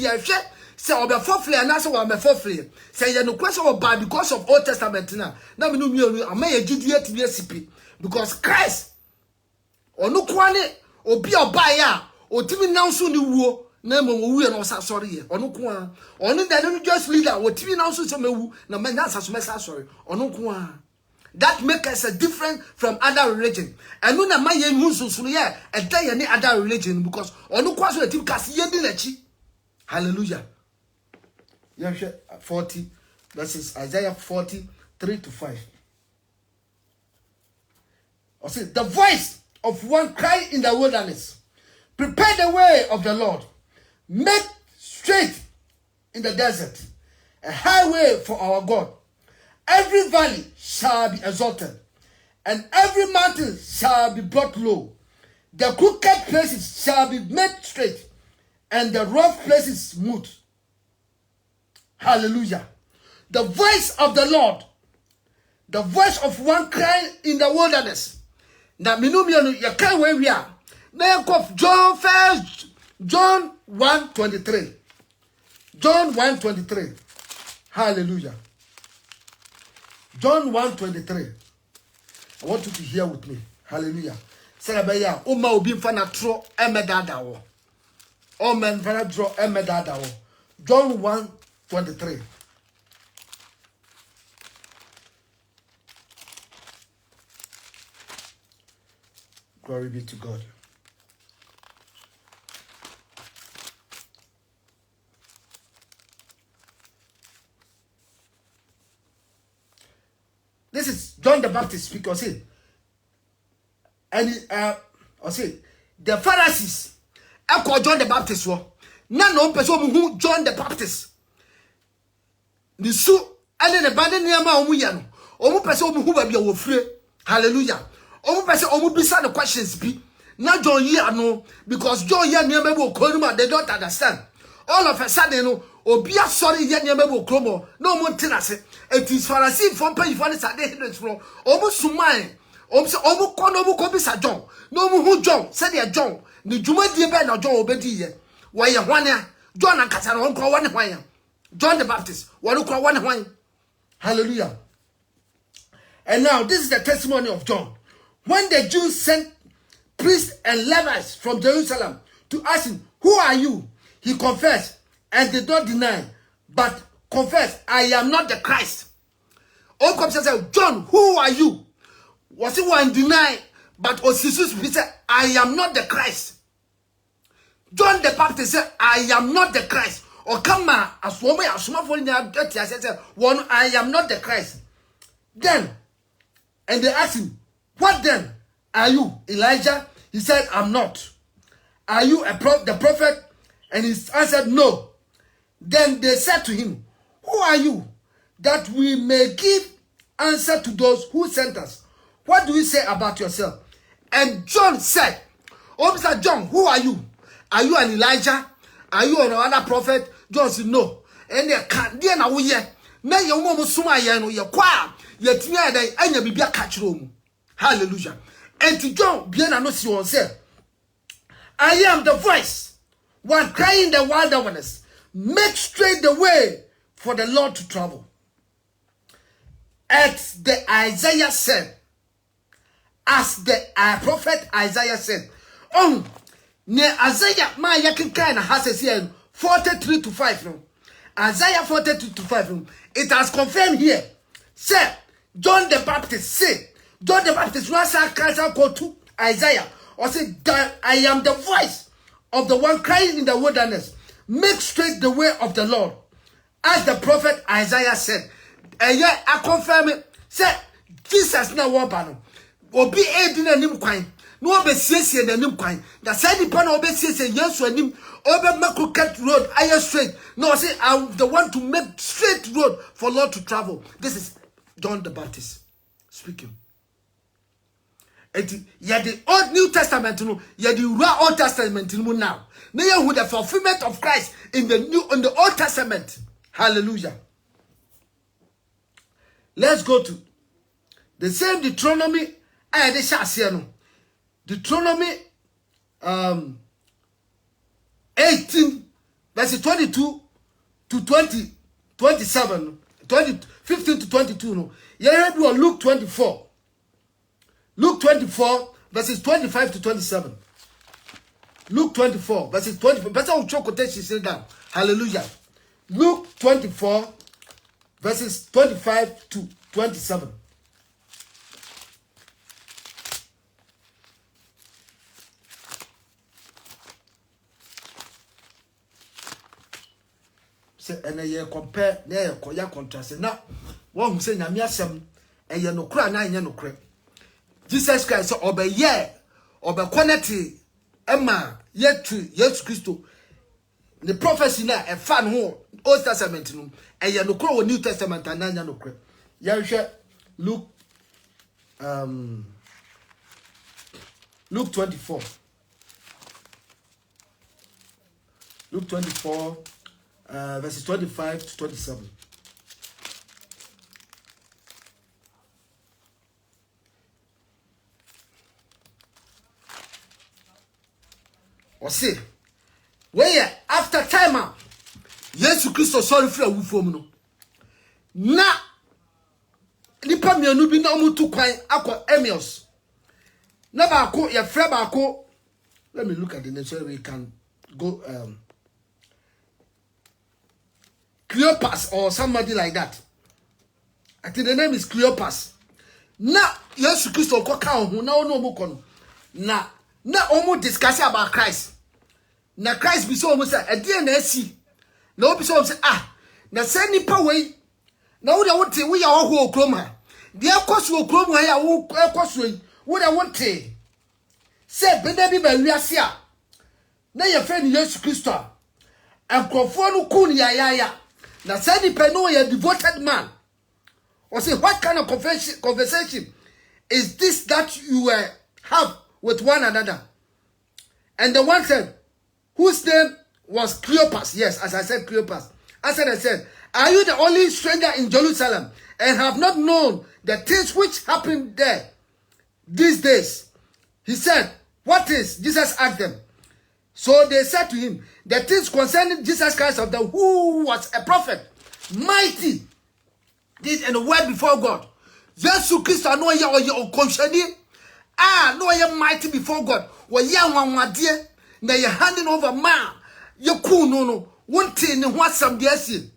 Say, I'll be fourthly, and that's why I'm a fourthly. Say, you no question about because of Old Testament now. Now, we know I may Judea to be a CP because Christ or no kwane or be a buyer or Timmy now soon you woo. Name we are not sorry or no kwan. Only that don't just leader or Timmy now soon some woo. No man, that's a mess. Sorry or no kwan. That makes us a different from other religion. And no na my young so yeah, a day any other religion because or no kwan so the team cast ye. Hallelujah. 40 verses Isaiah 43-5. I say the voice of one crying in the wilderness, prepare the way of the Lord, make straight in the desert a highway for our God. Every valley shall be exalted, and every mountain shall be brought low. The crooked places shall be made straight, and the rough places smooth. Hallelujah. The voice of the Lord, the voice of one crying in the wilderness. Now, you can't where we are. Now, John 1:23. John 1:23. Hallelujah. John 1:23. I want you to hear with me. Hallelujah. Sarabaya, Oma obi fana tro emedadawo. O men fana tro emedadawo. John 1:23. Glory be to God. This is John the Baptist speaking. And the Pharisees call John the Baptist. No person who John the Baptist. The su and then the band near my own. Omu person who will be a free. Hallelujah. Omu person omu bisa the questions be. Not John here no because John here near me will call they don't understand. All of a sudden no obia sorry here near me will cromo. No more tenase. It is Pharisee from pay for the Saturday hindrance from omu sumai. Omu kono omu kobisa John. No mu who John said they John. The Juma dear Ben or John obedi here. Why you one John and Catano won't call one wine. John the Baptist, one call one wine. Hallelujah. And now this is the testimony of John. When the Jews sent priests and Levites from Jerusalem to ask him, who are you? He confessed and did not deny, but confessed, I am not the Christ. All comes and said, John, who are you? Was he one deny, but Osisus said, I am not the Christ. John the Baptist said, I am not the Christ. Or come as woman, as small for I said, one, I am not the Christ. Then, and they asked him, what then? Are you Elijah? He said, I'm not. Are you the prophet? And he answered, no. Then they said to him, who are you? That we may give answer to those who sent us. What do you say about yourself? And John said, oh, Mr. John, who are you? Are you an Elijah? Are you another prophet? John said, no. And they can't, dear now, ye. May your mom suma yano, your choir, yet near they, and you be a catch room. Hallelujah. And to John, bien announce said, I am the voice, one crying in the wilderness, make straight the way for the Lord to travel. As the Isaiah said, as the prophet Isaiah said, ne Isaiah ma yakin kind has here 43-5 no. Isaiah 43-5 no. It has confirmed here. Say John the Baptist say John the Baptist was called to Isaiah or say I am the voice of the one crying in the wilderness. Make straight the way of the Lord. As the prophet Isaiah said. And yet I confirm it. Say Jesus now one panel. Obi edin anim kwan. no be siesie nanim kwan na say nipa na obesiesie Yesu anim obe make crooked road aye straight no say I'm the one to make straight road for Lord to travel. This is John the Baptist speaking. And yeah, the Old New Testament no, yeah, the Old Testament no now. Now with the fulfillment of Christ in the Old Testament. Hallelujah. Let's go to the same Deuteronomy. Deuteronomy 18 verse 22 to 27 15 to 22 no. Yeah, Luke 24. Luke 24 verses 25 to 27. Luke 24 verses 24. Better we choke quotation say down. Hallelujah. Luke 24 verses 25 to 27. Say and ye compare na ye koya contrast na one who say nyame asem e ye no kra na ye no kra. Jesus Christ obeye connect Emma yet to Jesus Christo. The prophecy na e fan ho Old Testament no e ye no kro New Testament and anya no kra. Ya hwe Luke 24. Luke 24 verses 25 to 27. Or say, where after time, Jesus Christ sorry for a wufom no. Na nipa mienu bi na omutu kwan akọ Emmaus. Na ba ko ye frɛ ba ko. Let me look at the name so we can go Cleopas or somebody like that. I think the name is Cleopas. Na Jesus Christ ko ka ho na ono mu kono. Na omo discuss about Christ. Na Christ be so almost say e dey na asi. Na obi so say na say nipa wey na wo dey wote we ya wo okroma. Dey akoso okroma ya wo akoso yi. Wo dey wote. Say benda bi ba wiase a. Na ye friend Jesus Christ a. Enkrofo no kun ya. Na say nipa no ye devoted man. Or say what kind of conversation is this that you have with one another? And the one said, whose name was Cleopas. Yes, as I said, Cleopas. I said, are you the only stranger in Jerusalem and have not known the things which happened there these days? He said, what is? Jesus asked them. So they said to him, the things concerning Jesus Christ of the who was a prophet, mighty, did and a word before God. Jesus Christ no ye o konshani. No ye mighty before God. Wa ya wanwade na ye handing over man. Ye ku no wonte ne ho asam de asie.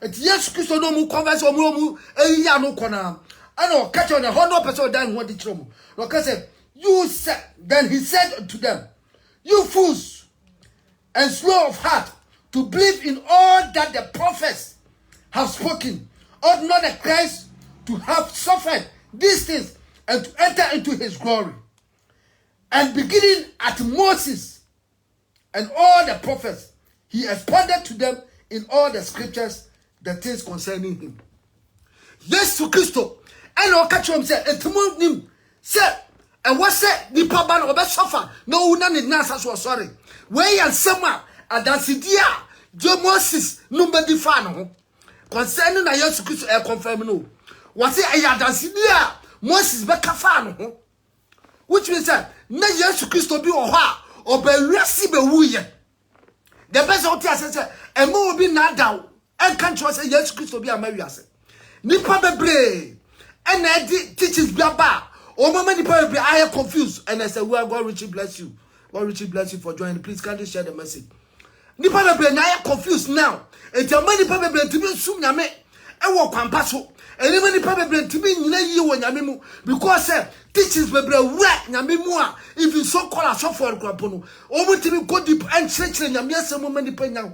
Et Jesus Christ no mu converse o mu ya no kona. Ano catch on the 100% dan ho de kiro mu. No say you said, then he said to them, you fools and slow of heart to believe in all that the prophets have spoken. Ought not the Christ to have suffered these things and to enter into his glory? And beginning at Moses and all the prophets, he expounded to them in all the scriptures the things concerning him. Yes, to Christo. And I'll catch him say, and tomorrow him say, and what said the Papa or suffer? No, none in Nasa was sorry. Way and summer at Dansidia, Joe Moses, nobody fan. Concerning a year to Christo, I confirm no. Was it a Dansidia? Moses Becca fan. Which means that no year to Christo be or ha or be resi be wuye. The best of the said, and more be not down. And can't trust a year to Christo be a Marias. Nipa bebre, and I teaches Baba. Oh, mama, I am confused. And I said, well, God richly bless you. God richly bless you for joining. Please, can you share the message? Nipa bebre, I am confused now. And your money bebre to be soon yame. I walk on paso. And even the bebre to be you and yamimu. Because teachers bebre wet yamimua. If you so call a software grapono. Over to be go deep and stretch and yamiasa woman depending on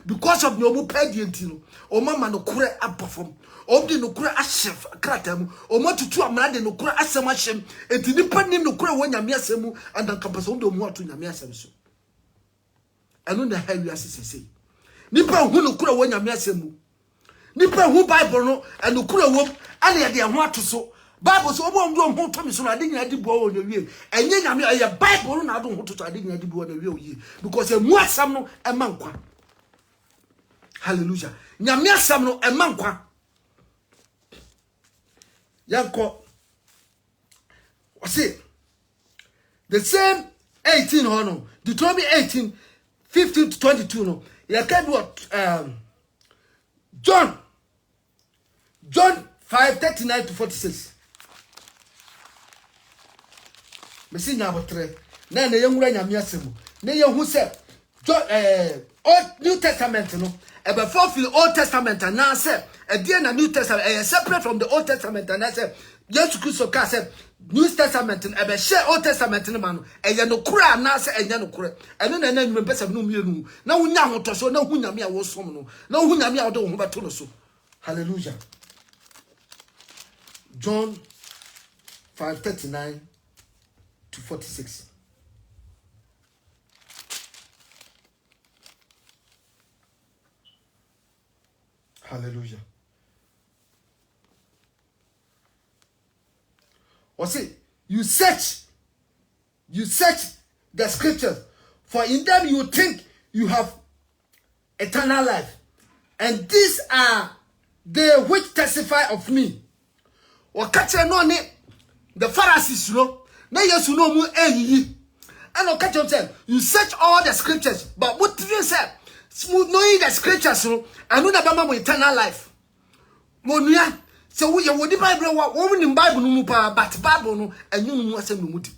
because of no pedientino. Or mama no kure up perform. Obdi no kura ashef kratam omatutu amra de no kura asem ahyem enti nipa ni no kura wo nyame asemu andankampa so ndo mu ato nyame asem so eno na ha wiase sese nipa hu no kura wo nyame asemu nipa hu bible no eno kura wo ana ye de ho ato so bible so obo ndo ho to me so na de nyina di bo wo na wie enye nyame ye bible na ado ho to ade nyina di bo na wie oyi because emu asem no emankwa hallelujah nyame asem no emankwa Yanko, see the same 18 no, Deuteronomy 18, 15 to 22 no. You can what John 5, 39 to 46. Mesi nyabo 3. Na na yengura nyame asemu. Na ye hu se Old New Testament no. Ebe fulfill Old Testament and now say again a New Testament separate from the Old Testament and I say Jesus Christ ka say New Testament and ebe share Old Testament no man eye no kura na say enya no kura eno na na nwem pesa no mienu na hunya hotoso na hunya me a wo som no na hunya me a wo de ho beto no so hallelujah John 5:39 to 46. Hallelujah. Or say, you search the scriptures, for in them you think you have eternal life. And these are they which testify of me. Or catch no ne the Pharisees, you know, na yes you know mu eyi. And or catch them, you search all the scriptures, but what do you say? Smooth knowing the scriptures, and know about eternal life. Monia, so we would the Bible, woman in Bible, no but Bible, no, and you know what's a muti.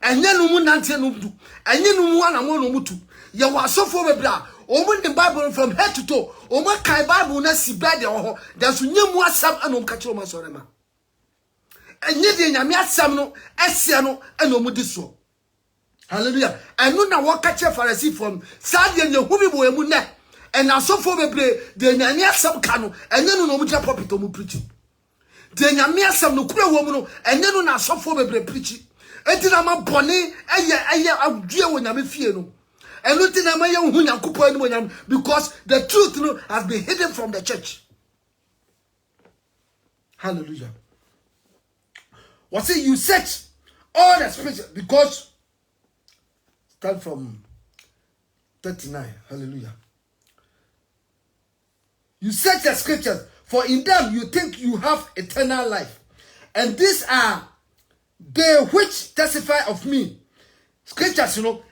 And you know one answer no do, and you know one among mutu. You are so for a bra, open the Bible from head to toe, or my kai Bible, not see bad or there's no more some and catch your masorema. And yet, the Yamia Samno, Esiano, and no mudiso. Hallelujah. And no na catch a Pharisee from Sadian Yahubi Boemune. And now so for the play, the Nyamia Sam Cano, and then no mucha popito mu preaching. The Nyamia Sam no Kura woman, and then no so for the preaching. And then I'm a bonnet, a dear when I'm a fiano. And looking at my young Hunya because the truth has been hidden from the church. Hallelujah. What's it? You search all the scriptures because. Start from 39. Hallelujah. You search the scriptures, for in them you think you have eternal life. And these are they which testify of me. Scriptures, you know,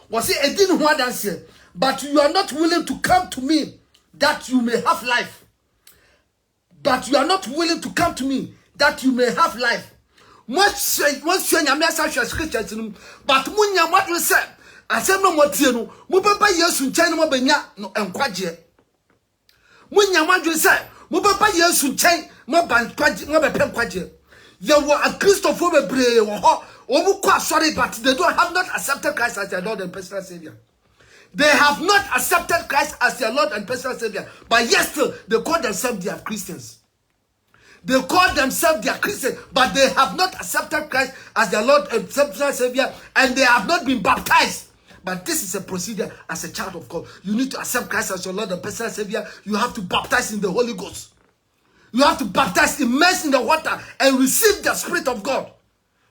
was it but you are not willing to come to me that you may have life. But you are not willing to come to me that you may have life. Once you are scriptures, but munya what we say, I said no more tiano, Mubaba Yasun China Mobanya no enquaje. Munya what we say, Mubaba Yasun China Moban Quaje. You were a Christopher Bray or sorry, but they have not accepted Christ as their Lord and personal Savior. They have not accepted Christ as their Lord and personal Savior, but yet still they call themselves they are Christians. They call themselves they are Christians, but they have not accepted Christ as their Lord and personal Savior, and they have not been baptized. But this is a procedure as a child of God. You need to accept Christ as your Lord and personal Savior. You have to baptize in the Holy Ghost. You have to baptize, immerse in the water, and receive the Spirit of God.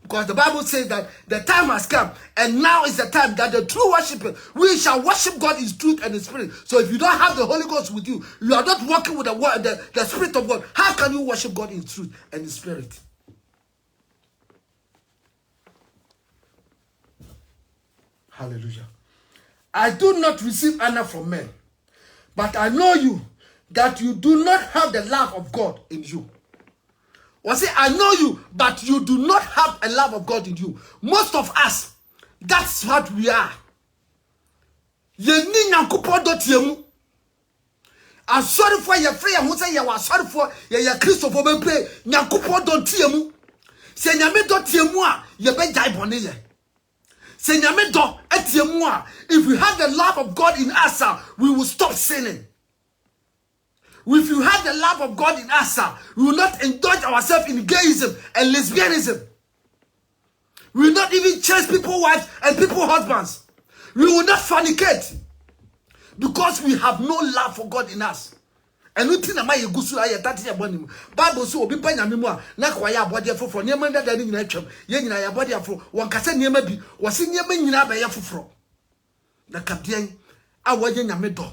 Because the Bible says that the time has come, and now is the time that the true worshiper, we shall worship God in truth and in spirit. So if you don't have the Holy Ghost with you, you are not working with the Spirit of God. How can you worship God in truth and in spirit? Hallelujah. I do not receive honor from men, but I know you, that you do not have the love of God in you. Was it, I know you, but you do not have a love of God in you. Most of us, that's what we are. I'm sorry for your friend who say you are sorry for your Christopher Bebe. Nyankupo don't tear mu. Say Nyame don't tear mu, you be die bonnie. Say Nyame don't tear mu. If we have the love of God in us, we will stop sinning. If you had the love of God in us, we will not indulge ourselves in gayism and lesbianism. We will not even chase people's wives and people's husbands. We will not fornicate because we have no love for God in us. And we think about Gusu aye that is abon Bible so obi pa nyame mu a na kwa ya abode foforo niam nda da ni nyina atwam ye nyina ya abode aforo won kasa niam bi wo se niam nyina ba ye foforo na kabdian a wo ye nyame do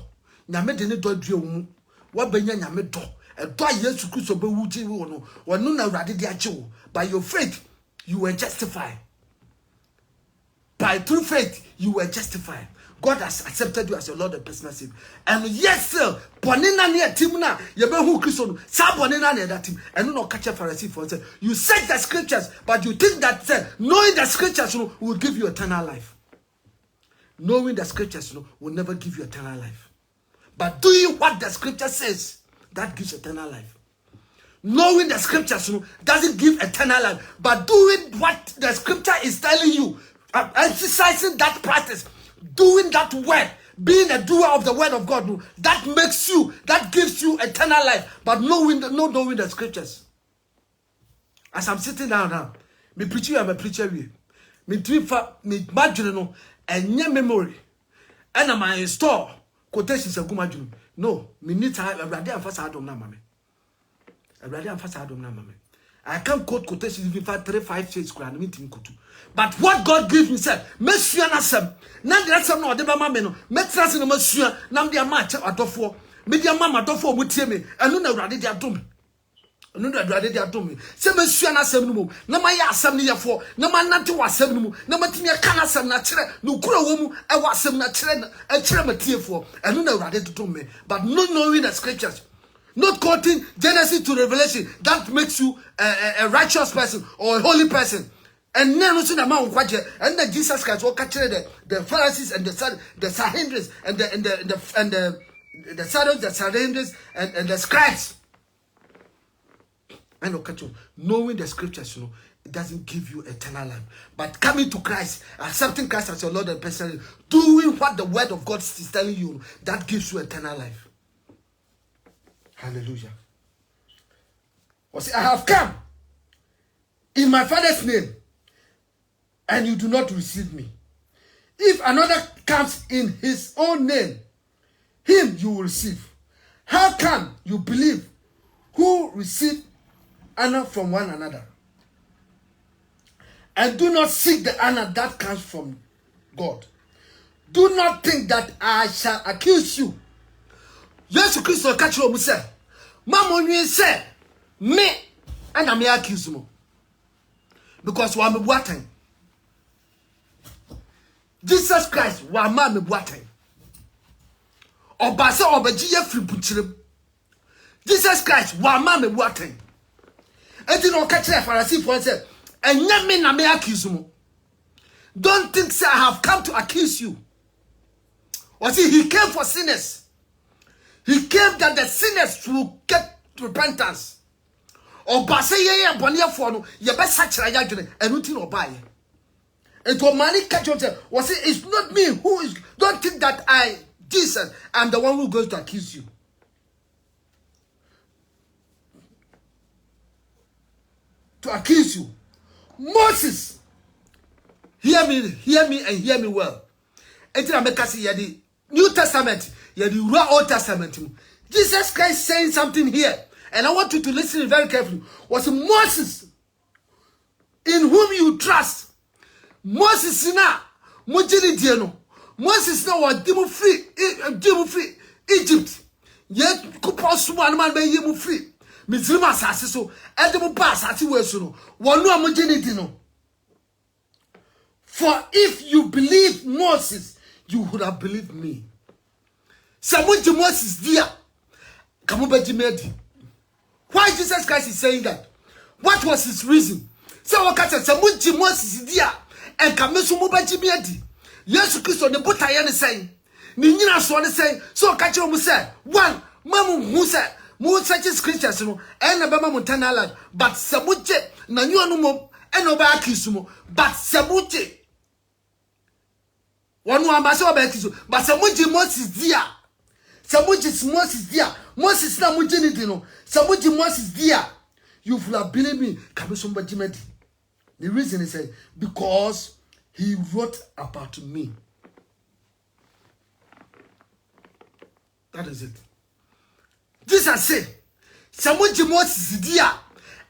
nyame de ne do dua mu wo ba nya nyame do e do Yesu Kristo be wuji wo no wonu na urade de ache wo. By your faith you were justified. By through faith you were justified. God has accepted you as your Lord and personal Savior. And yes, sir, bonina near Timuna, you be who Christian, Sabonina near that team, and no catch a Pharisee for say, you said the scriptures, but you think that knowing the scriptures will give you eternal life. Knowing the scriptures will never give you eternal life. But doing what the scripture says, that gives eternal life. Knowing the scriptures doesn't give eternal life, but doing what the scripture is telling you, exercising that practice, doing that word, being a doer of the word of God, that makes you, that gives you eternal life. But not knowing the scriptures. As I'm sitting down now, me preacher, I'm a preacher. Me imagine and your memory, and I'm install quotations of Gumajun. No, me need time. I rather emphasize on mammy. I can't quote quotations if I 3-5 shades grand meeting kutu. But what God gives me said, Monsieur Nassam, not the answer no, the mamma, Metras in a monsieur, Nam dia match at the four, Media Mamma Dofo would tell me, and no rather they are doing. No, rather they are doing. Say Monsieur Nassam, no my assembly for, no man not to was 7 no Matina Canasam natural, no crow, I was some natural, a trematia for, and no rather to do me, but not knowing the scriptures. Not quoting Genesis to Revelation, that makes you a righteous person or a holy person. And then we see the man and then Jesus Christ will capture the Pharisees and the Sanhedrin and the Sadducees, the Sanhedrin and the scribes. And okay, knowing the scriptures, it doesn't give you eternal life. But coming to Christ, accepting Christ as your Lord and personal, doing what the word of God is telling you, that gives you eternal life. Hallelujah. I have come in my Father's name, and you do not receive me. If another comes in his own name, him you will receive. How can you believe who receive honor from one another? And do not seek the honor that comes from God. Do not think that I shall accuse you. Yes, Christ will catch you, say, Mama, you say, me, and I may accuse you. Because we are watching. Jesus Christ, we are watching. Obasa obajiye free butchim. Jesus Christ, we are watching. And you know, catch a Pharisee for say, and yet me na me accuse you. Don't think, say, I have come to accuse you. Or see, he came for sinners. He came that the sinners will get repentance. Or Basa ye bonia for no, ye best such a yagin and routine or buy. And to money catch was it? It's not me who is. Don't think that I, Jesus, am the one who goes to accuse you. To accuse you. Moses, hear me and hear me well. Enti make us hear the New Testament, hear the Old Testament. Jesus Christ saying something here, and I want you to listen very carefully. Was Moses, in whom you trust. Moses na mujiri dieno. Moses na wa dimu free Egypt. Yet kuposu man man be yemu free. Mizrima asase so edemu ba asase wesu no. Wonu amujiri dieno. For if you believe Moses, you would have believed me. Samuji Moses dia. Kamubaji medi. Why Jesus Christ is saying that? What was his reason? So wakata Samuji Moses dia. And kamesu mubaji medi. Yesu Kristo ne botaye ne say. Ni nyina so ne say. So ka kire mu say, one, mamu hu say, mu such scriptures no, and na bema eternal life. But Samuji na nyu anu mom, and oba akisu mo. But Samuji wanu ambase oba akisu. But Samuji Moses dia. Samuji Moses dear. Moses na mujini dino. Samuji Moses dear. You will have believed me. Kabisumba Jimedi. The reason is because he wrote about me. That is it. Jesus said, Samuji Moses dear.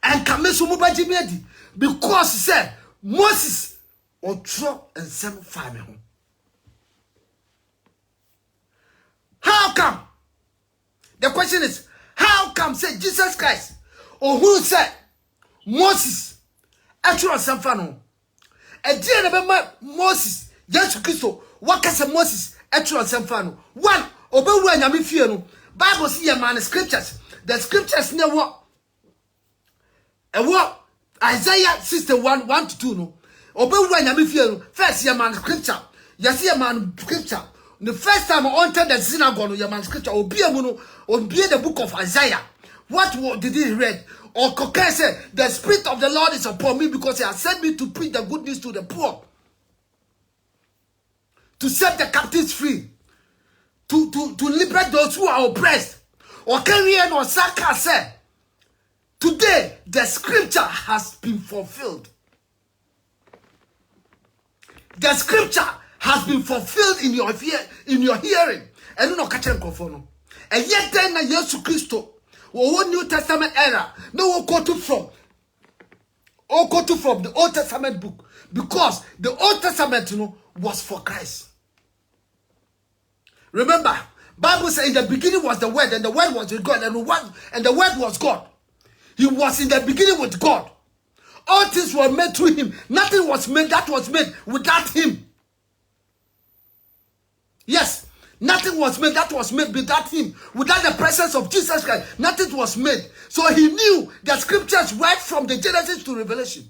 And Kabisumba Jimedi. Because he said, Moses or drop and send family home. How come? The question is, how come say Jesus Christ or who said Moses actually some fano? A dear remember Moses, Jesus Christ, what can say Moses actually some fano? One, obey when you fear no. Bible see a man scriptures. The scriptures never what? And what? Isaiah 61, 1 to 2 no. Obey when you fear no. First, your man scripture. You see a man scripture. The first time I entered the synagogue, your man scripture, obey the book of Isaiah. What did he read? Or Kokai said, the Spirit of the Lord is upon me because he has sent me to preach the good news to the poor. To set the captives free. To liberate those who are oppressed. Or Kenyan or Saka said, today the scripture has been fulfilled. The scripture has been fulfilled in your hearing. And you know, catch and conform. And yet then, Jesus Christ, what New Testament era, no one quoted from. All quoted from the Old Testament book. Because the Old Testament, was for Christ. Remember, Bible says in the beginning was the Word, and the Word was with God, and the Word was God. He was in the beginning with God. All things were made through him. Nothing was made that was made without him. Yes, nothing was made that was made without him. Without the presence of Jesus Christ, nothing was made. So he knew the scriptures right from the Genesis to Revelation.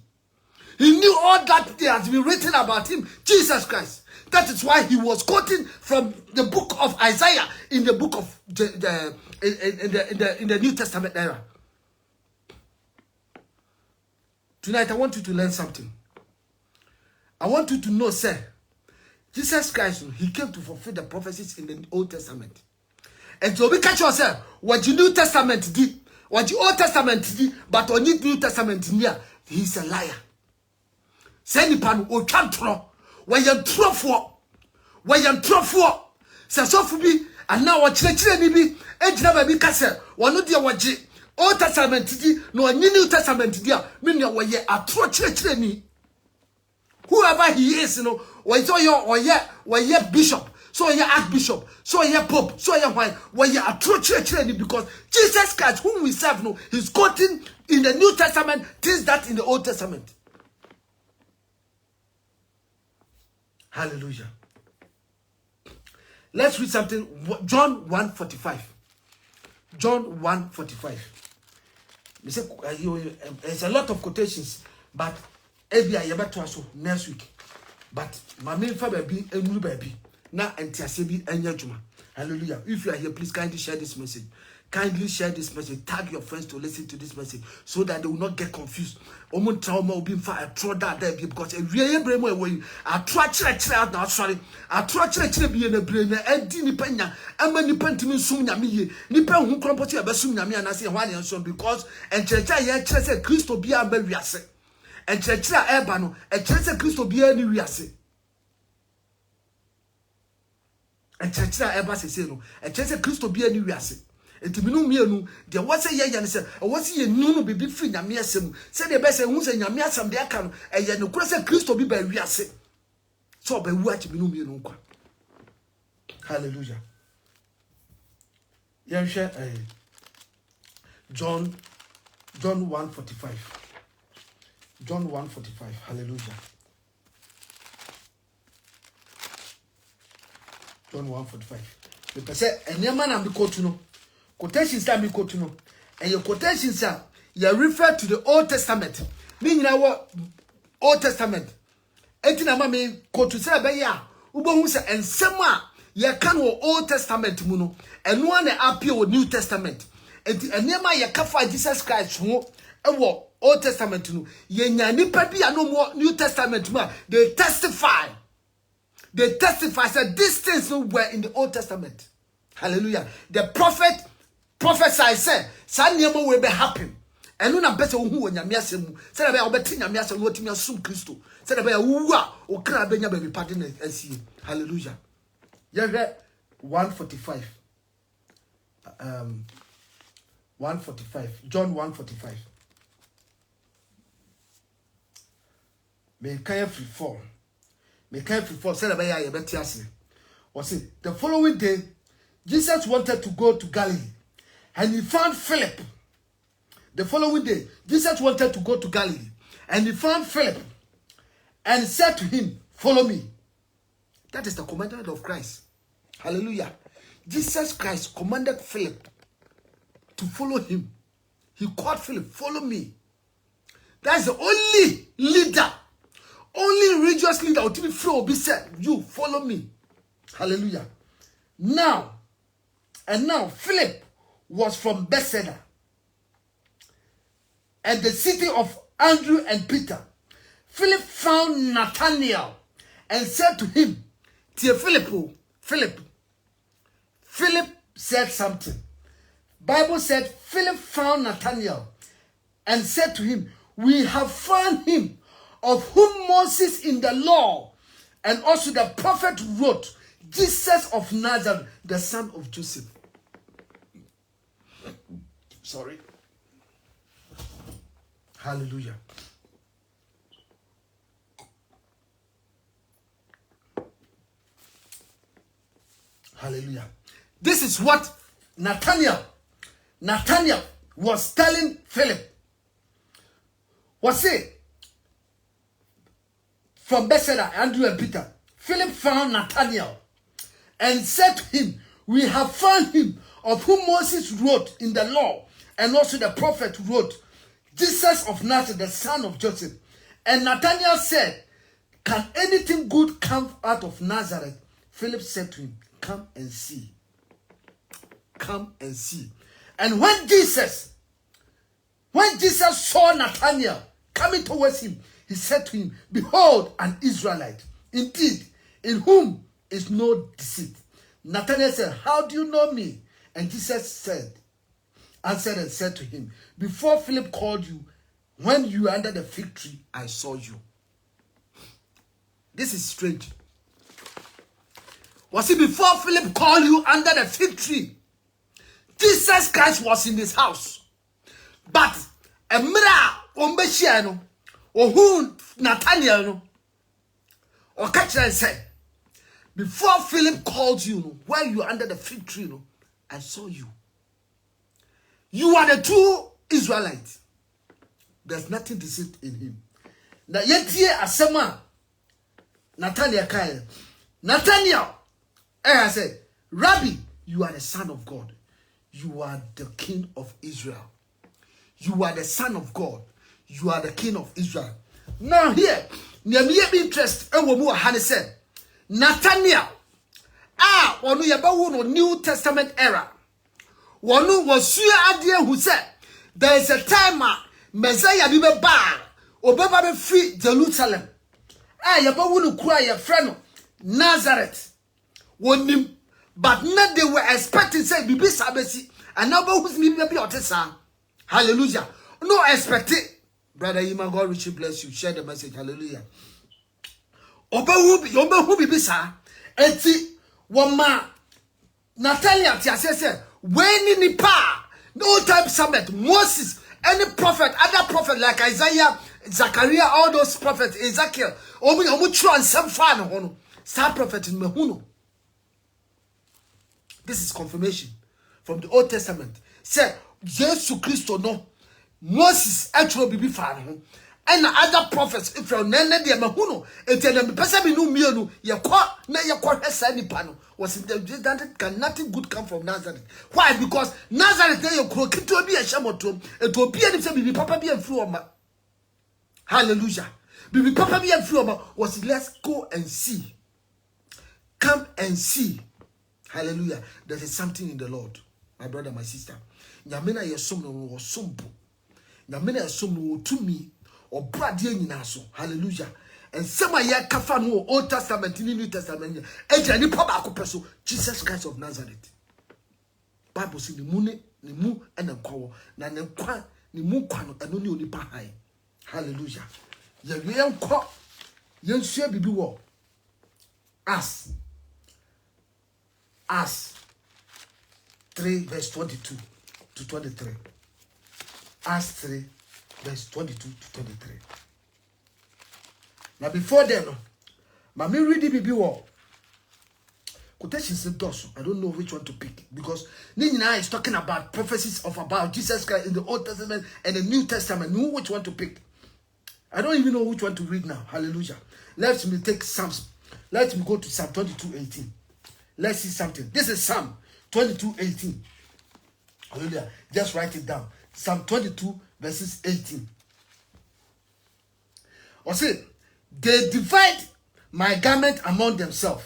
He knew all that there has been written about him, Jesus Christ. That is why he was quoting from the book of Isaiah in the book of in the New Testament era. Tonight I want you to learn something. I want you to know, sir, Jesus Christ, he came to fulfill the prophecies in the Old Testament. And so we catch yourself, what the New Testament did, what the Old Testament did, but on the New Testament here, he's a liar. Send panu o chantro, when you throw say so for me, and now what chile ni bi, never be kase, one of the waji, Old Testament did, no New Testament dia, meaning where you are throw chile ni. Whoever he is, or you bishop, so you archbishop, so you pope, so you where you are true church because Jesus Christ, whom we serve, he's quoting in the New Testament things that in the Old Testament. Hallelujah. Let's read something. John 1:45. John 1:45. There's a lot of quotations, but maybe I ever to us next week. But my main baby, a new baby. Now and Tiasebi and Yajuma. Hallelujah. If you are here, please kindly share this message. Kindly share this message. Tag your friends to listen to this message so that they will not get confused. Omun trauma will be far. I throw that there because a real brain way. I try out now. Sorry. I try be in a brain. And Dipena. And many pentiment soon yami. Nipa who crumple about soon yami and I say one and so because and Checha yet said Christo be a very asset. And Checha Ebano, a Checha Christo be any rease. And Checha Eba say no, a Checha Christo be any rease. And to be no mere, there was a yan said, or was he a no be free Yamiasem? Said the best and who's a Yamiasam there can, and yet no Christ Christo be by rease. So by what to be no mere. Hallelujah. Yansha John 1:45. John 1:45. Hallelujah. John 1:45. Because say any man am quote no. Quotations that me quote no. And your quotations are you refer to the Old Testament. Meaning our Old Testament. Etina ma me quote say be ya. Ubo say ensema ye kan wo Old Testament mu no. Eno na appear wo New Testament. Enti enema ye kafa Jesus Christ ho ewo Old Testament no ye nya nipa bi no more New Testament ma they testify say these things were in the Old Testament. Hallelujah. The prophet prophesied, said, "San nemo will be happen." And when I'm better who when you're missing, said about betting your master, what you assume Christo, said about who are or crab and baby pardon and see. Hallelujah. You read 145. 145. John 145. May carefully fall. May carefully fall. Said about your better. Was it the following day? Jesus wanted to go to Galilee, and he found Philip. The following day, Jesus wanted to go to Galilee, and he found Philip, and said to him, "Follow me." That is the commandment of Christ. Hallelujah. Jesus Christ commanded Philip to follow him. He called Philip, "Follow me." That's the only leader, only religious leader who will flow be said, "You follow me." Hallelujah. Now Philip was from Bethsaida, and the city of Andrew and Peter. Philip found Nathanael and said to him, "Dear Philip, Philip said something." Bible said Philip found Nathanael and said to him, "We have found him of whom Moses in the law and also the prophet wrote, Jesus of Nazareth, the son of Joseph." Sorry. Hallelujah. Hallelujah. This is what Nathanael was telling Philip. Was it from Bethsaida, Andrew and Peter? Philip found Nathanael and said to him, "We have found him of whom Moses wrote in the law and also the prophet wrote, Jesus of Nazareth, the son of Joseph." And Nathanael said, "Can anything good come out of Nazareth?" Philip said to him, "Come and see." Come and see. And when Jesus saw Nathanael coming towards him, he said to him, "Behold, an Israelite, indeed, in whom is no deceit." Nathanael said, "How do you know me?" And Jesus answered and said to him, "Before Philip called you, when you were under the fig tree, I saw you." This is strange. Was it before Philip called you under the fig tree? Jesus Christ was in his house. But Emra Ombeshiano, or who Nathanael, or catcher and said, "Before Philip called you, while you were under the fig tree, I saw you. You are the true Israelite. There's nothing deceit in him." Now yet here Asema Nathanael Kaya. Nathanael I said, "Rabbi, you are the Son of God. You are the King of Israel. You are the Son of God. You are the King of Israel." Now here, Nehemiah be interest Ewomu Hane said, Nathanael, wonu yabawu no New Testament era. Wonu was adie who said, there is a time Messiah be ba obeba be free Jerusalem. Yabawu no kura ya friend Nazareth. Wonim, but not they were expecting say bibi sabesi and now who's me be otesa. Hallelujah. No expecting. Brother Ima, God richly bless you. Share the message. Hallelujah. Obehu bibi sa eti woma Nathanael tiase say when ni pa no time summit Moses any prophet other prophet like Isaiah, Zachariah, all those prophets, Ezekiel omu tro ansem fa no ho star prophet in mehuno. This is confirmation from the Old Testament. Say Jesus Christ no Moses actually be fan and other prophets if you nene de mahuno etena me pesa bi no mienu ye kwa na ye kwa hesa nipa no was that can nothing good come from Nazareth. Why? Because Nazareth dey your kro kito bi a hyemotom et obi ani say bibi papa bi amfiri oma. Hallelujah. Bibi papa bi amfiri oma was let's go and see. Come and see. Hallelujah. There is something in the Lord. My brother, my sister. Nyamena yesom no wo sompo. Nyamena yesom no to me or bradie nyina so. Hallelujah. And sema ye kafa no Old Testament, New Testament. Eja ni pa ba ko peso Jesus Christ of Nazareth. Bible says the moon, the moon, and the cow, and the quan, the moon quan, and only only behind. Hallelujah. The real cock, young shall be war. As 3 verse 22 to 23. As 3 verse 22 to 23. Now before then, me read the Bible war. Quotation said those. I don't know which one to pick because Nina is talking about prophecies of about Jesus Christ in the Old Testament and the New Testament. Know which one to pick. I don't even know which one to read now. Hallelujah. Let me take Psalms. Let me go to Psalm 22:18. Let's see something. This is Psalm 22:18. Hallelujah. Just write it down. Psalm 22 verses 18. Or say, they divide my garment among themselves,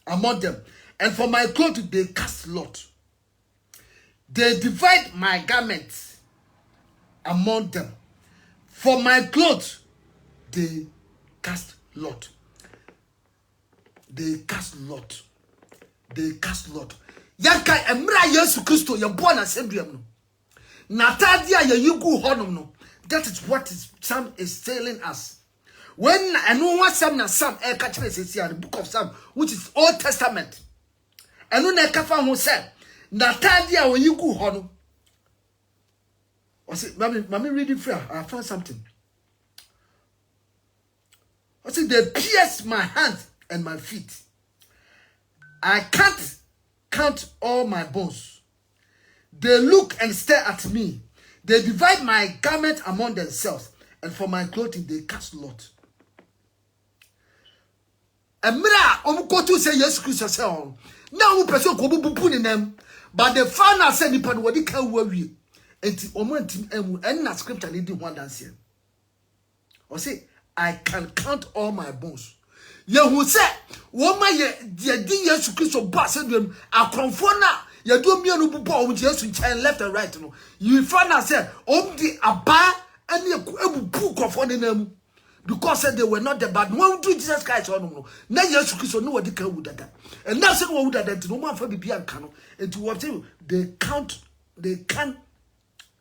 among them, and for my clothes they cast lot. They divide my garments among them. For my clothes they cast lot. They cast lot. They cast lot. Yanka emra Yesu Christo ye born asembiem no. Natadia ye yugu honum no. That is what Psalm is telling us. When I know what Psalm na Psalm e ka kire sesi the book of Psalm, which is Old Testament. Eno na ka fa ho say Natadia we yugu honum. I say, Mommy read it free. I found something. I say they pierced my hands and my feet. I can't count all my bones. They look and stare at me. They divide my garment among themselves, and for my clothing they cast lot. Emra omukotu say yes Christ say on. Now we person ko bubu ni nam, but the final say nipa no wodi kan wawie. Enti omantim emu en na scripture ni di ho dance. O say I can count all my bones. Yehu se woma ye di Yesu Christo ba se dem akronfo na ye do mienu bubo o Yesu nchen left and right no. You find out say di aba ani ebubu krofo ne namu because they were not the bad one do Jesus Christ on no. Na Yesu Christo no wodi kan wudada. And now say no wudada nti no man fa bibia nka no. Enti what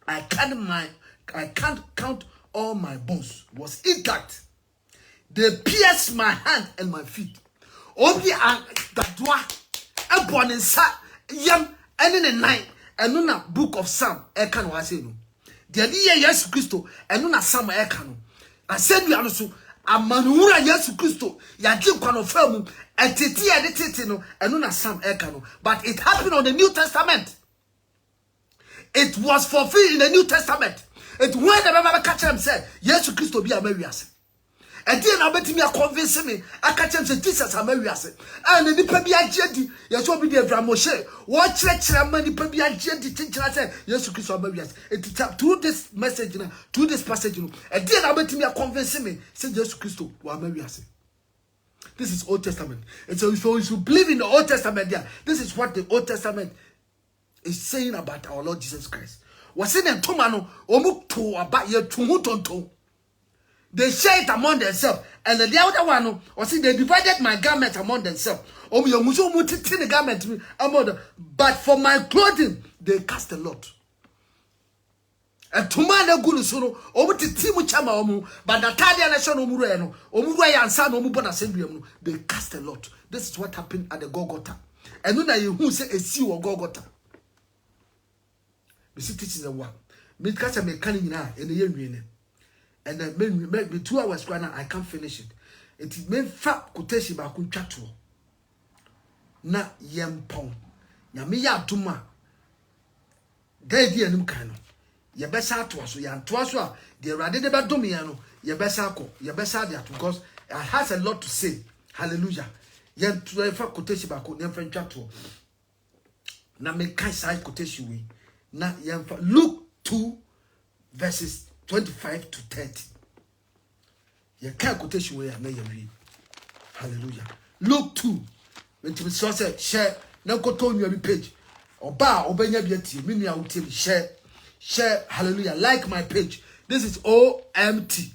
I can't count all my bones. Was it that? They pierced my hand and my feet. Obi that dwa e born in sa yam and in the night and no book of Psalm e kan wa say no. The Yesu Christo and no na Psalm e kan no. I said we are so amanura Yesu Christo ya gi kwa no fam etete e de tete no and no na Psalm e kan no. But it happened on the New Testament. It was fulfilled in the New Testament. It when the Bible catch them said Yesu Christo be amariase. And then I bet me a convince me. I catch him say Jesus amariase. And the people be agedi. Yes, what be the Abraham Moshe. What church many people be agedi. Tinchina say Yesu Christo amariase. It through this message now, through this passage, and then I bet me a convince me. Say Yesu Christo amariase. This is Old Testament. And so if you believe in the Old Testament, there, this is what the Old Testament is saying about our Lord Jesus Christ. Was in a tomano omu to about your tumutonto. They share it among themselves, and the other one was they divided my garment among themselves. The garment among, but for my clothing they cast a lot. And tomorrow good solo omu timu chama omu, but the Tadia nation omureno omuraya and son omubona sembium they cast a lot. This is what happened at the Golgotha. And when you who say a sea or Golgotha. Me see teaching the one. Me catch a mechanic now in the year. And then maybe 2 hours right now, I can't finish it. It may fat quotation by Kunchatu. Na yempon. Yamiya tuma. There dear Numcano. Your best out to us, yan to us, dear Radeba Domiano, your best ako, your best out because it has a lot to say. Hallelujah. Yan to fat quotation by Kunchatu. Na make side quotation we. Na yemfa Luke 2 verses 25 to 30. You can't quotation where I may read. Hallelujah. Luke 2. When you say share, now go to your page. Or bar or benya beauty. Meaning I will tell you share. Hallelujah. Like my page. This is OMT.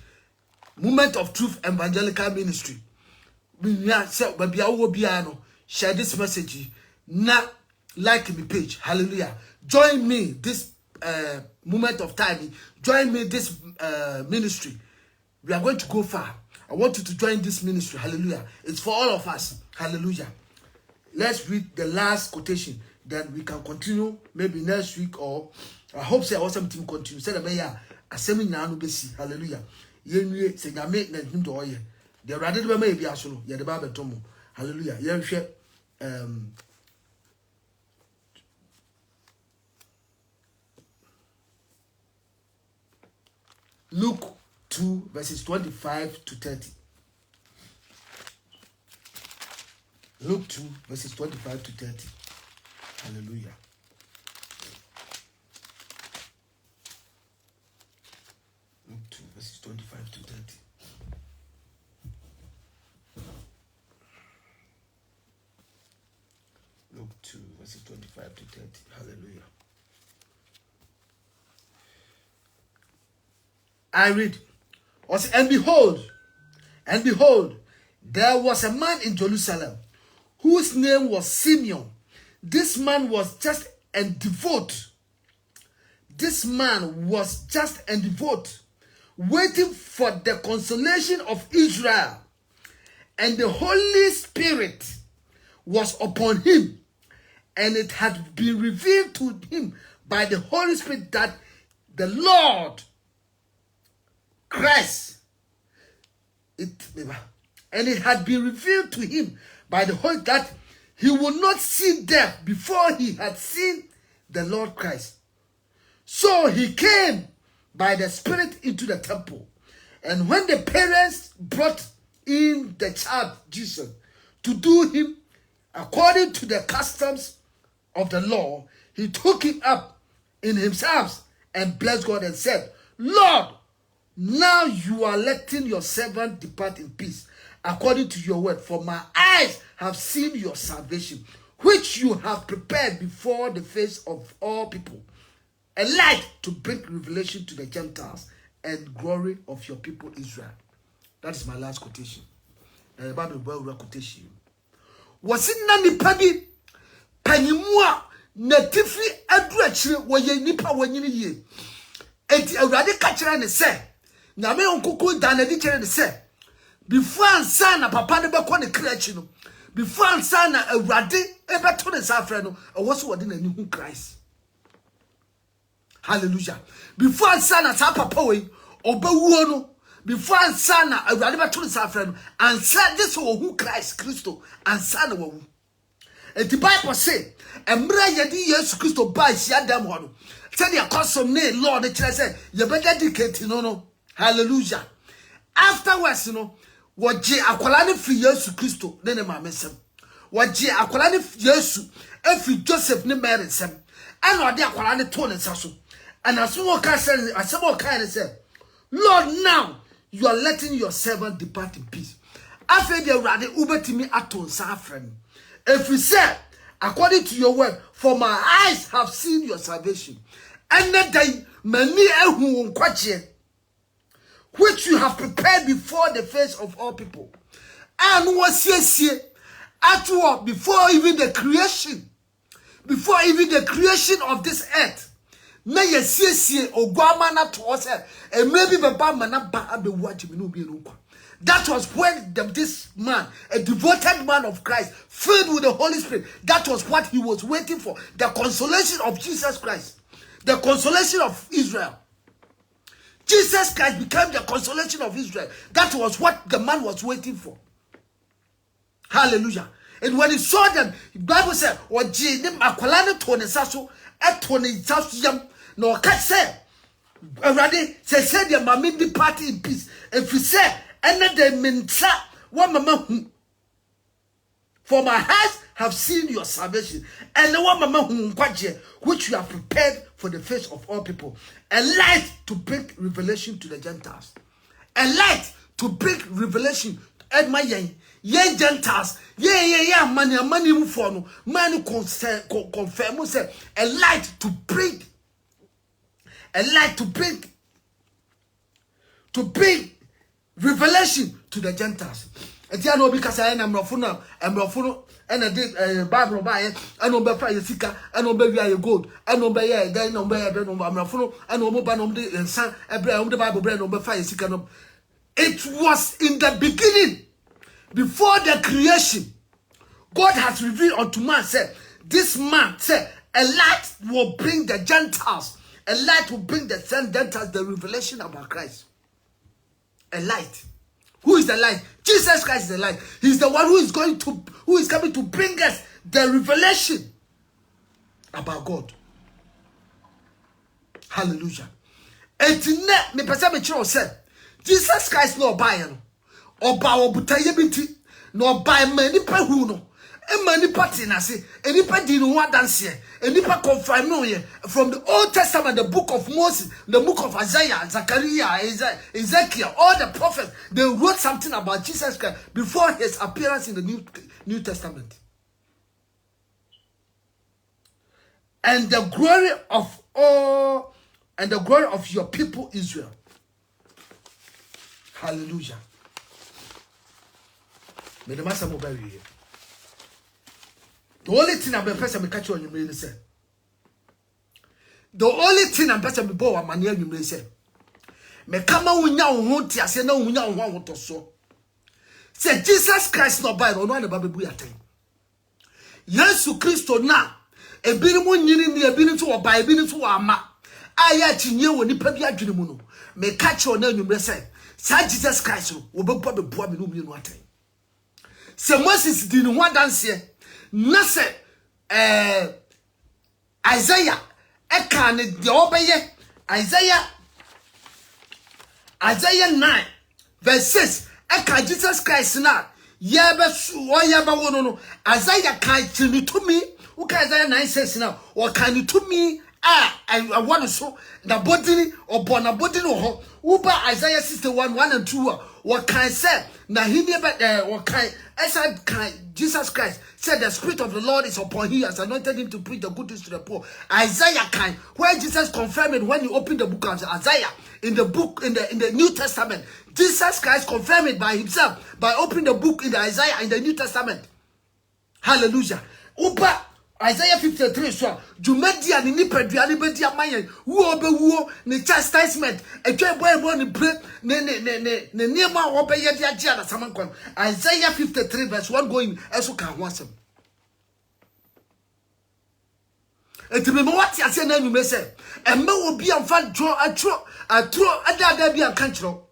Movement of Truth Evangelical Ministry. Share this message. Na like my page. Hallelujah. Join me this moment of time. Join me this ministry. We are going to go far. I want you to join this ministry. Hallelujah. It's for all of us. Hallelujah. Let's read the last quotation. Then we can continue maybe next week, or I hope say awesome team continue. Say the mayor assembly now no besi. Hallelujah. Yenwe say nyame na him to oye. The rather be may be aso. Ye the Bible tomo. Hallelujah. Yenhwe Luke 2 verses 25 to 30. Luke 2 verses 25 to 30. Hallelujah. Luke 2 verses 25 to 30. Luke 2 verses 25 to 30. Hallelujah. I read. And behold, there was a man in Jerusalem whose name was Simeon. This man was just and devout. This man was just and devout, waiting for the consolation of Israel. And the Holy Spirit was upon him. And it had been revealed to him by the Holy Spirit that the Lord Christ, and it had been revealed to him by the Holy that he would not see death before he had seen the Lord Christ. So he came by the Spirit into the temple. And when the parents brought in the child Jesus to do him according to the customs of the law, he took him up in his arms and blessed God and said, Lord, now you are letting your servant depart in peace, according to your word. For my eyes have seen your salvation, which you have prepared before the face of all people, a light to bring revelation to the Gentiles and glory of your people Israel. That is my last quotation. The Bible quotation. Was it nani pabi panimua natifi aduachire woye nipa wanyini ye. Eti awurade ka kire ne se na me onkuku danadi kire ne se before ansa na papa ne beko ne krachi no before ansa na awurade ebeto ne safre no owo so wode na ni hu Christ. Hallelujah. Before ansa na sa papa we obawuo no before ansa na awurade beto ne safre no ansa this wo hu Christ Kristo ansa na wo. The Bible say emra yedi Yesu Kristo ba sia dam ho no said the custom ne Lord the church say you better dedicate no. Hallelujah. Afterwards waje akwala ne fi Yesu Kristo ne ne ma mesem waje akwala ne Yesu efi Joseph ne Mary sem and ode akwala ne to ne nsaso and aso ka say asemo ka ne say Lord, now you are letting your servant depart in peace. After the rade ubetimi aton sa friend. If you say, according to your word, for my eyes have seen your salvation, and that day many ehu nkwache, which you have prepared before the face of all people, and was yes at all before even the creation of this earth. Na yes ogwama na to us and maybe baba mana ba abe watch me no be no. That was when this man, a devoted man of Christ, filled with the Holy Spirit, that was what he was waiting for. The consolation of Jesus Christ. The consolation of Israel. Jesus Christ became the consolation of Israel. That was what the man was waiting for. Hallelujah. And when he saw them, the Bible said, no catch say, already say their mammy be party in peace. If you say, and then they minta one mama for my eyes have seen your salvation, and the one mama which you have prepared for the face of all people, a light to bring revelation to the Gentiles, a light to bring revelation at my young Gentiles, money for no money confirm say a light to bring revelation to the Gentiles. Etia no bi kasa na mrofo no na de Bible ba ye eno be fa ye sika eno be wi ye gold eno be ye dan no be ye no mrofo no eno mo ba no de ensan ebre de Bible bre no be fa ye sika no. It was in the beginning, before the creation. God has revealed unto man, said, this man said, a light will bring the Gentiles. A light will bring the Gentiles the revelation about Christ. A light. Who is the light? Jesus Christ is the light. He's the one who is coming to bring us the revelation about God. Hallelujah. And tonight, me person me chiro said, Jesus Christ no buy no. Oba obutaye binti no buy many pa hu no. E many party na say, any party no one dance here. Any pa confirm no here from the Old Testament, the book of Moses, the book of Isaiah, Zechariah, Ezekiel, all the prophets, they wrote something about Jesus Christ before his appearance in the New Testament. And the glory of all, and the glory of your people Israel. Hallelujah. May the master move here. The only thing I'm person me catch you on your mail say. The only thing I'm person me bo wa mania you may say. Me kama unya ho ti ase na unya ho to so. Say Jesus Christ no buy no na ba bebu yaten. Yesu Kristo na ebiri mu nyini ni ebiri nso wo buy ebiri nso wo ama. Aya chinye wo nipa bi adwene mu no. Me catch you na anwumre say. Say Jesus Christ wo bebu be boa me no mu no aten. Say Moses di no one dance here. Na se Isaiah eka ne de obeye Isaiah 9 verse 6 eka Jesus Christ na yebe wo no Isaiah kan chini to me wo ka Isaiah 9 6 na wo kan to me I want to so na body obo na body no ho wo ba Isaiah 61 1 and 2 what can say na he never what can Jesus Christ said the Spirit of the Lord is upon him, has anointed him to preach the good news to the poor. Isaiah can where Jesus confirmed it when you open the book of Isaiah in the New Testament. Jesus Christ confirmed it by himself by opening the book in the Isaiah in the New Testament. Hallelujah. Upa Isaiah 53 so Jumedia ni nipaduane bedi amaye wo obewo ni chastisement etwa boy ni pray ne niema obeye dia dia na samankon. Isaiah 53 verse 1 going eso kan ho asem etime mo wati ase na anwume se emme obi amfa dro atro ada bi anka kiro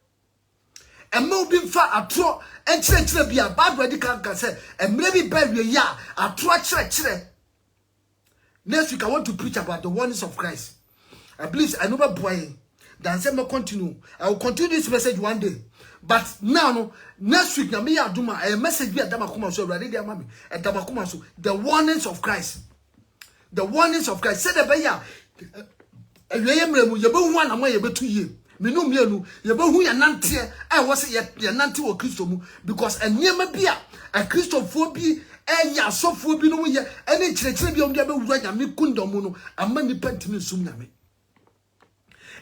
emme obi mfa atro enchire bia Bible di kan say emme bi ba wie ya atro chire. Next week, I want to preach about the oneness of Christ. I believe I never boy. Then say me continue. I will continue this message one day. But now, no, next week, na me ya duma a message be adama kuma so ready there, mami. Adama kuma so the oneness of Christ. The oneness of Christ. Say the beya. Yeyemremu yebe hu anamo yebe tu ye. Menu mienu yebe hu ya nante. I was ya nante wo Kristo mu because eniyema bia a Christopher bi. Enya sofo bi no ye ene kirekire bi omde be wura nyame kundomu no amma ni pantimi sum nyame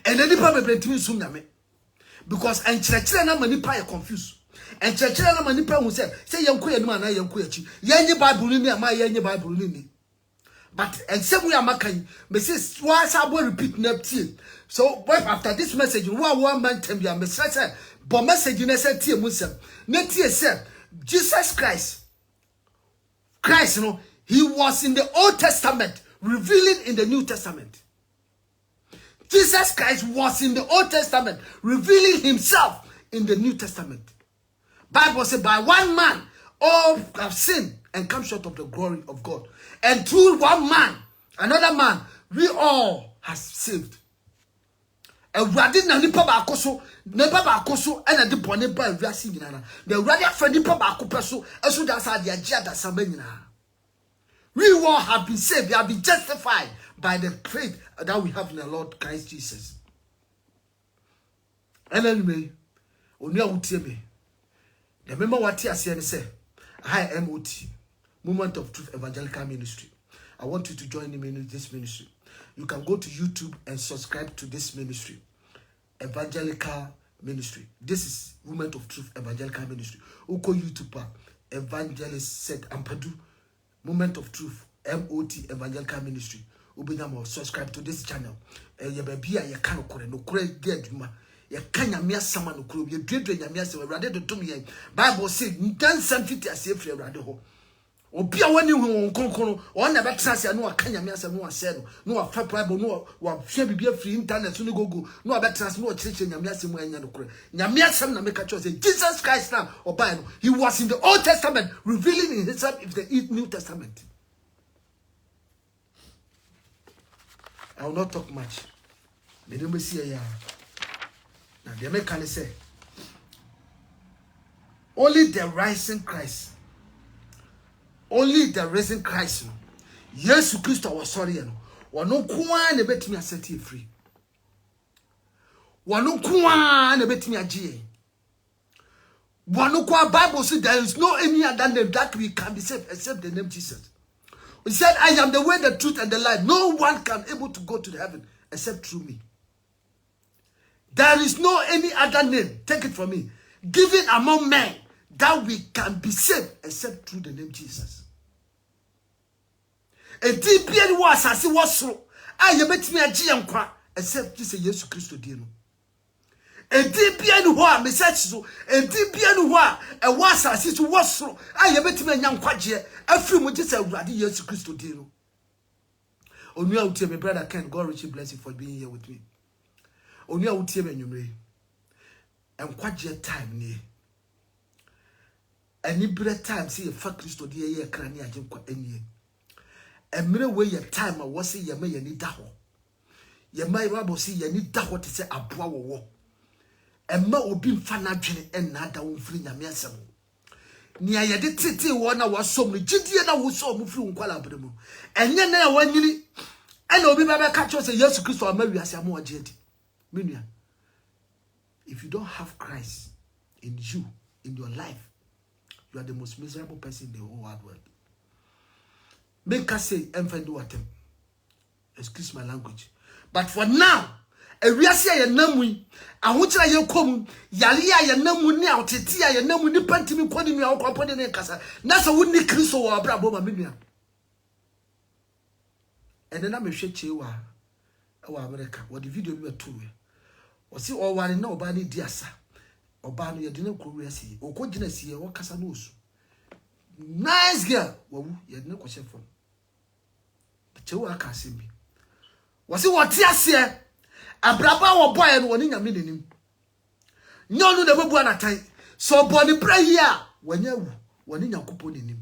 ene nipa be pantimi sum nyame because en kirekire na mani pa ye confused en kirekire na mani pa hu say yenko ye numa na yenko ye chi yenye Bible ni ama yenye Bible ni but en semu ya makan me say wa sabo repeat na tie so after this message wa man tem ya me say bo message na say tie mu sem na tie say Jesus Christ, you know, he was in the Old Testament, revealing in the New Testament. Jesus Christ was in the Old Testament, revealing himself in the New Testament. Bible says, by one man, all have sinned and come short of the glory of God. And through one man, another man, we all have saved. And we are na nipa ba akoso ena de bone ba wiase nyina the ready for nipa ba akopeso eso da sa de agia da sa nyina. We all have been saved, we have been justified by the faith that we have in the Lord Christ Jesus. And anyway, oni awutie me. The member what here say hi MOT, Movement of Truth Evangelical Ministry. I want you to join me in this ministry. You can go to YouTube and subscribe to this ministry, Evangelical Ministry. This is Movement of Truth Evangelical Ministry. Uko YouTuber Evangelist said Ampadu Movement of Truth MOT Evangelical Ministry. Ubinyamo subscribe to this channel. Ye baby ya kano kore no kore get ma. Ye kanya mia sama no kore ye dredre nya mia se Awurade do to me. Bible say ntansan fiti ase efri Awurade ho. Obi a wani hu nkonkono o na betrase no akanya me asem no ase no afa bible no wa hwe bibia free internet no gogo no betrase no chirche nyame asem anya no kore nyame asem na make church say Jesus Christ now oba no he was in the Old Testament revealing in himself in the New Testament. I will not talk much. Me don't see here. Now the American say only the rising Christ. Only the risen Christ. Yes, Christ was sorry. Wano kuwa ne betimi set you free. Wano kuwa ne betimi agie. Wano kuwa Bible says there is no any other name that we can be saved except the name Jesus. He said, I am the way, the truth, and the life. No one can able to go to the heaven except through me. There is no any other name, take it from me, given among men that we can be saved except through the name Jesus. A deep was as he was so. I bet me a giant except this Jesus Christ Dino. A deep wa message so. A deep wa a was as it was so. I bet me a young quadje. A few months a radi Jesus Christ Dino. Only I will tell my brother Ken, God richly bless you for being here with me. Only I will tell you, and quadje time near. Any bread time see a fat Christo dear ye cranny a jump any. A mirror way your time I was say ye may need daho. Ye may rabble see ye need daho to say a bow war. And ma will be fanagin and not down free yamiasam. Near ye did titty one I was so many Gideon was so moving qualabremo. And then I want you and I'll be my catch us a yes Christo Mary as a more jet. Minia, if you don't have Christ in you, in your life, you are the most miserable person in the whole wide world. Make us say, excuse my language. But for now, a reasia ya namui, a which I come, Yalia ya namu now, Titia ya namu ni pantimi kwani mi au kwa ne kasa. Nasa wuni Kristo wa brabo maminia. And then I'm a sheche wa America. What the video we were to. Or see all one no bani diasa. Obano ya didn't kuriasi. Or kodinasi or casanos. Nice girl. Well, you had no question from. Chewa kasimbi. Wasi watiasie abraba wo boy no woni nyame nenim. Nyonu de bebu anatai. So boni prayer wanya wu woni nyakopo nenim.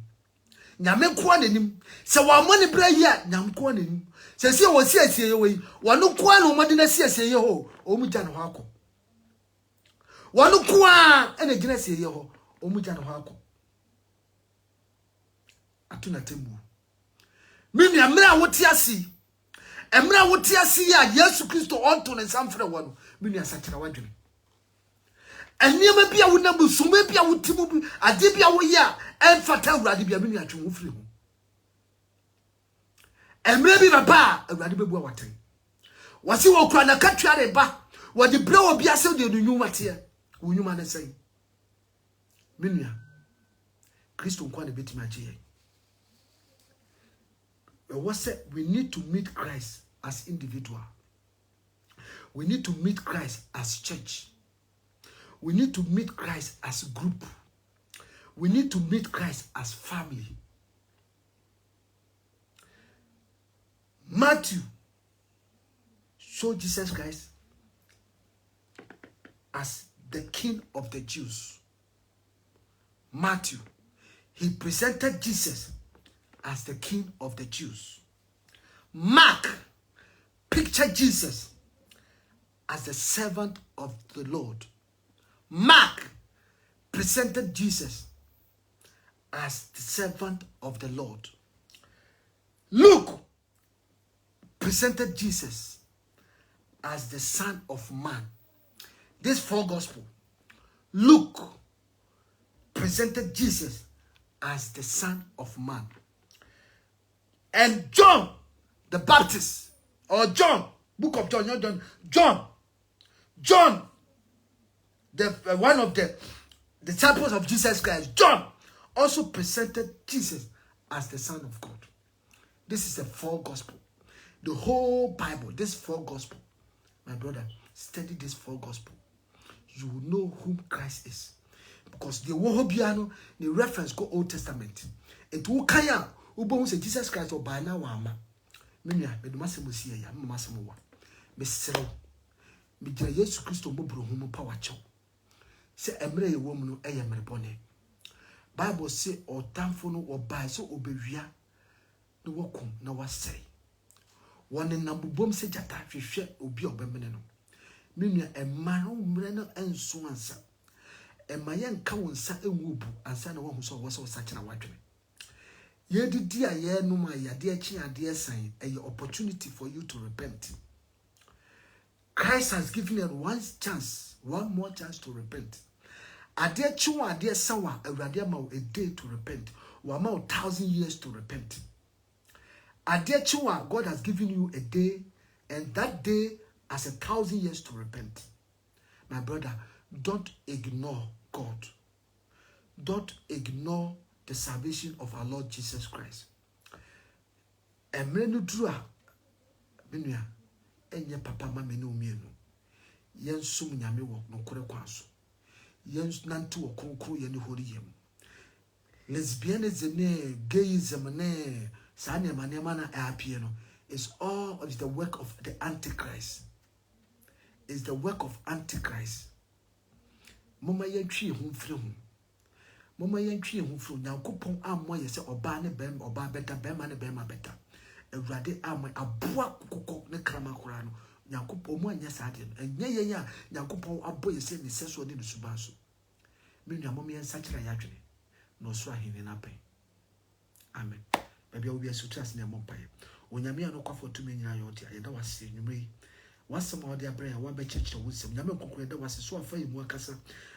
Nyame ko nenim. Se wa mo ne prayer nyam ko nenim. Se se wo siesie ye we wonu ko na mo de na siesie ye ho o mu gya no hako. Wonu ko a ene gina siesie ye ho o mu gya no hako. Atuna tembu. Mimi amra wotiasi. Emra wotiasi ya Yesu Kristo onto ne samfre wono. Mimi asakira wadwene. Eniema bia wo nabu sume bia wotimu bi ade bia wo ya emfata Awurade bia mimi atwe wo firi ho. Emra bi baba Awurade bebu awaten. Wasi wo kura na katware ba. Wodi bre obi ase de nyuma te. Wo nyuma na sei. Mimi Kristo nkwa na betima agye. We need to meet Christ as individual. We need to meet Christ as church. We need to meet Christ as group. We need to meet Christ as family. Matthew showed Jesus Christ as the King of the Jews. Matthew, he presented Jesus as the King of the Jews. Mark pictured Jesus as the servant of the Lord. Mark presented Jesus as the servant of the Lord. Luke presented Jesus as the Son of Man. These four Gospels. Luke presented Jesus as the Son of Man. And John the Baptist, or John, book of John, not John, John one of the disciples of Jesus Christ, John, also presented Jesus as the Son of God. This is the four gospel. The whole Bible, this four gospel. My brother, study this four gospel. You will know whom Christ is. Because the Wohobiano, the reference go Old Testament. It will kaya ubo say Jesus Christ or by now wama. Minya, me masemo siya ya, me masemo wa. Me sero. Me jira Yesu Kristo mo bro humo power chow. Se emre ye wo mu no eye mere bone. Bible say otamfo no obai so obewia no wokum na wasere. Wone nambobom se jata hwehwe obi obemene no. Minya emma no mre no enso ansa. Emma yenka wonsa enwubu ansa na wo so wo so sakira wadwene. Ye didi aye no ma yade achi ade san a opportunity for you to repent. Christ has given you one more chance to repent. Ade achi wa ade san wa awurade ama a day to repent. Wa ma 1,000 years to repent. Ade achi wa God has given you a day, and that day has 1,000 years to repent. My brother, don't ignore God. Don't ignore the salvation of our Lord Jesus Christ. Emrenu drua menua enye papa mama ne omienu. Yen sum nyame wo no kore kwaso. Yen nante wo konkro ye ne hori yem. Lesbianism ne gayism ne sa ne manema na apie no is all of the work of the Antichrist. Is the work of Antichrist. Mama yen twi hu mfiri hu. Mama yentwi hu fru Nyankopon ammo ye se oba ne bem oba beta bema ne bema beta Awurade ammo aboa kokoko ne krama kora no Nyankopon mu anya saade no enye ye ya Nyankopon abo ye se ne seso ne subanso menu ammo ye nsakira ya dwene no so ahene na pen. Amen. Baba obi asutrase ne mompaye onyame ano kwafo tumi nyina yo dia ye da wase nwumre wasem odi abre ya wabe chechire wosem nyame kokko da wase so afa yimu akasa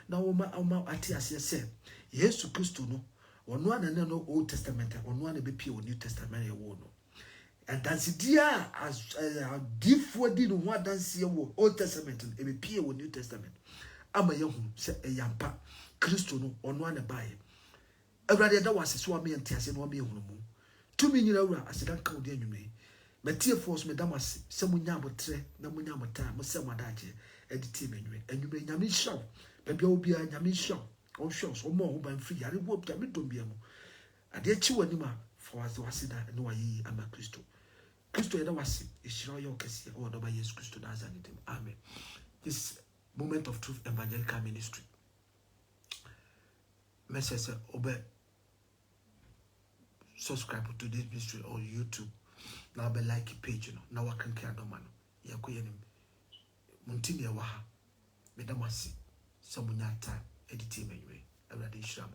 na woma ati ase se Yesu Kristo no ono anane no Old Testament ono ane be pie o New Testament ye wo no and that's dia as diffo di no ho dance ye wo Old Testament e be pie o New Testament ama ye hu se eyampa Kristo no ono ane bae awurade da wase so ame entiase no ame ehunu mu tumi nyina wura asedan ka odi anwumre Matie force me damas se munya abotre na munya amota mo se mwadaje editi menwe enwumre nyame hyaw bebia obi a nyame hyaw on shows o mo ho ban free yare wo bia me dombia mo ade achi wani ma for was wasida no wayi ama Kristo yeda wasi ehira yo kese o do ba Yesu Kristo da azanitem. Amen. This moment of truth evangelical ministry message obe subscribe to this ministry on YouTube. Now be like page no na wakanka adoma no yakoye nim muntini ya waha medamasi samunya ta editi menwe awrade hyiram.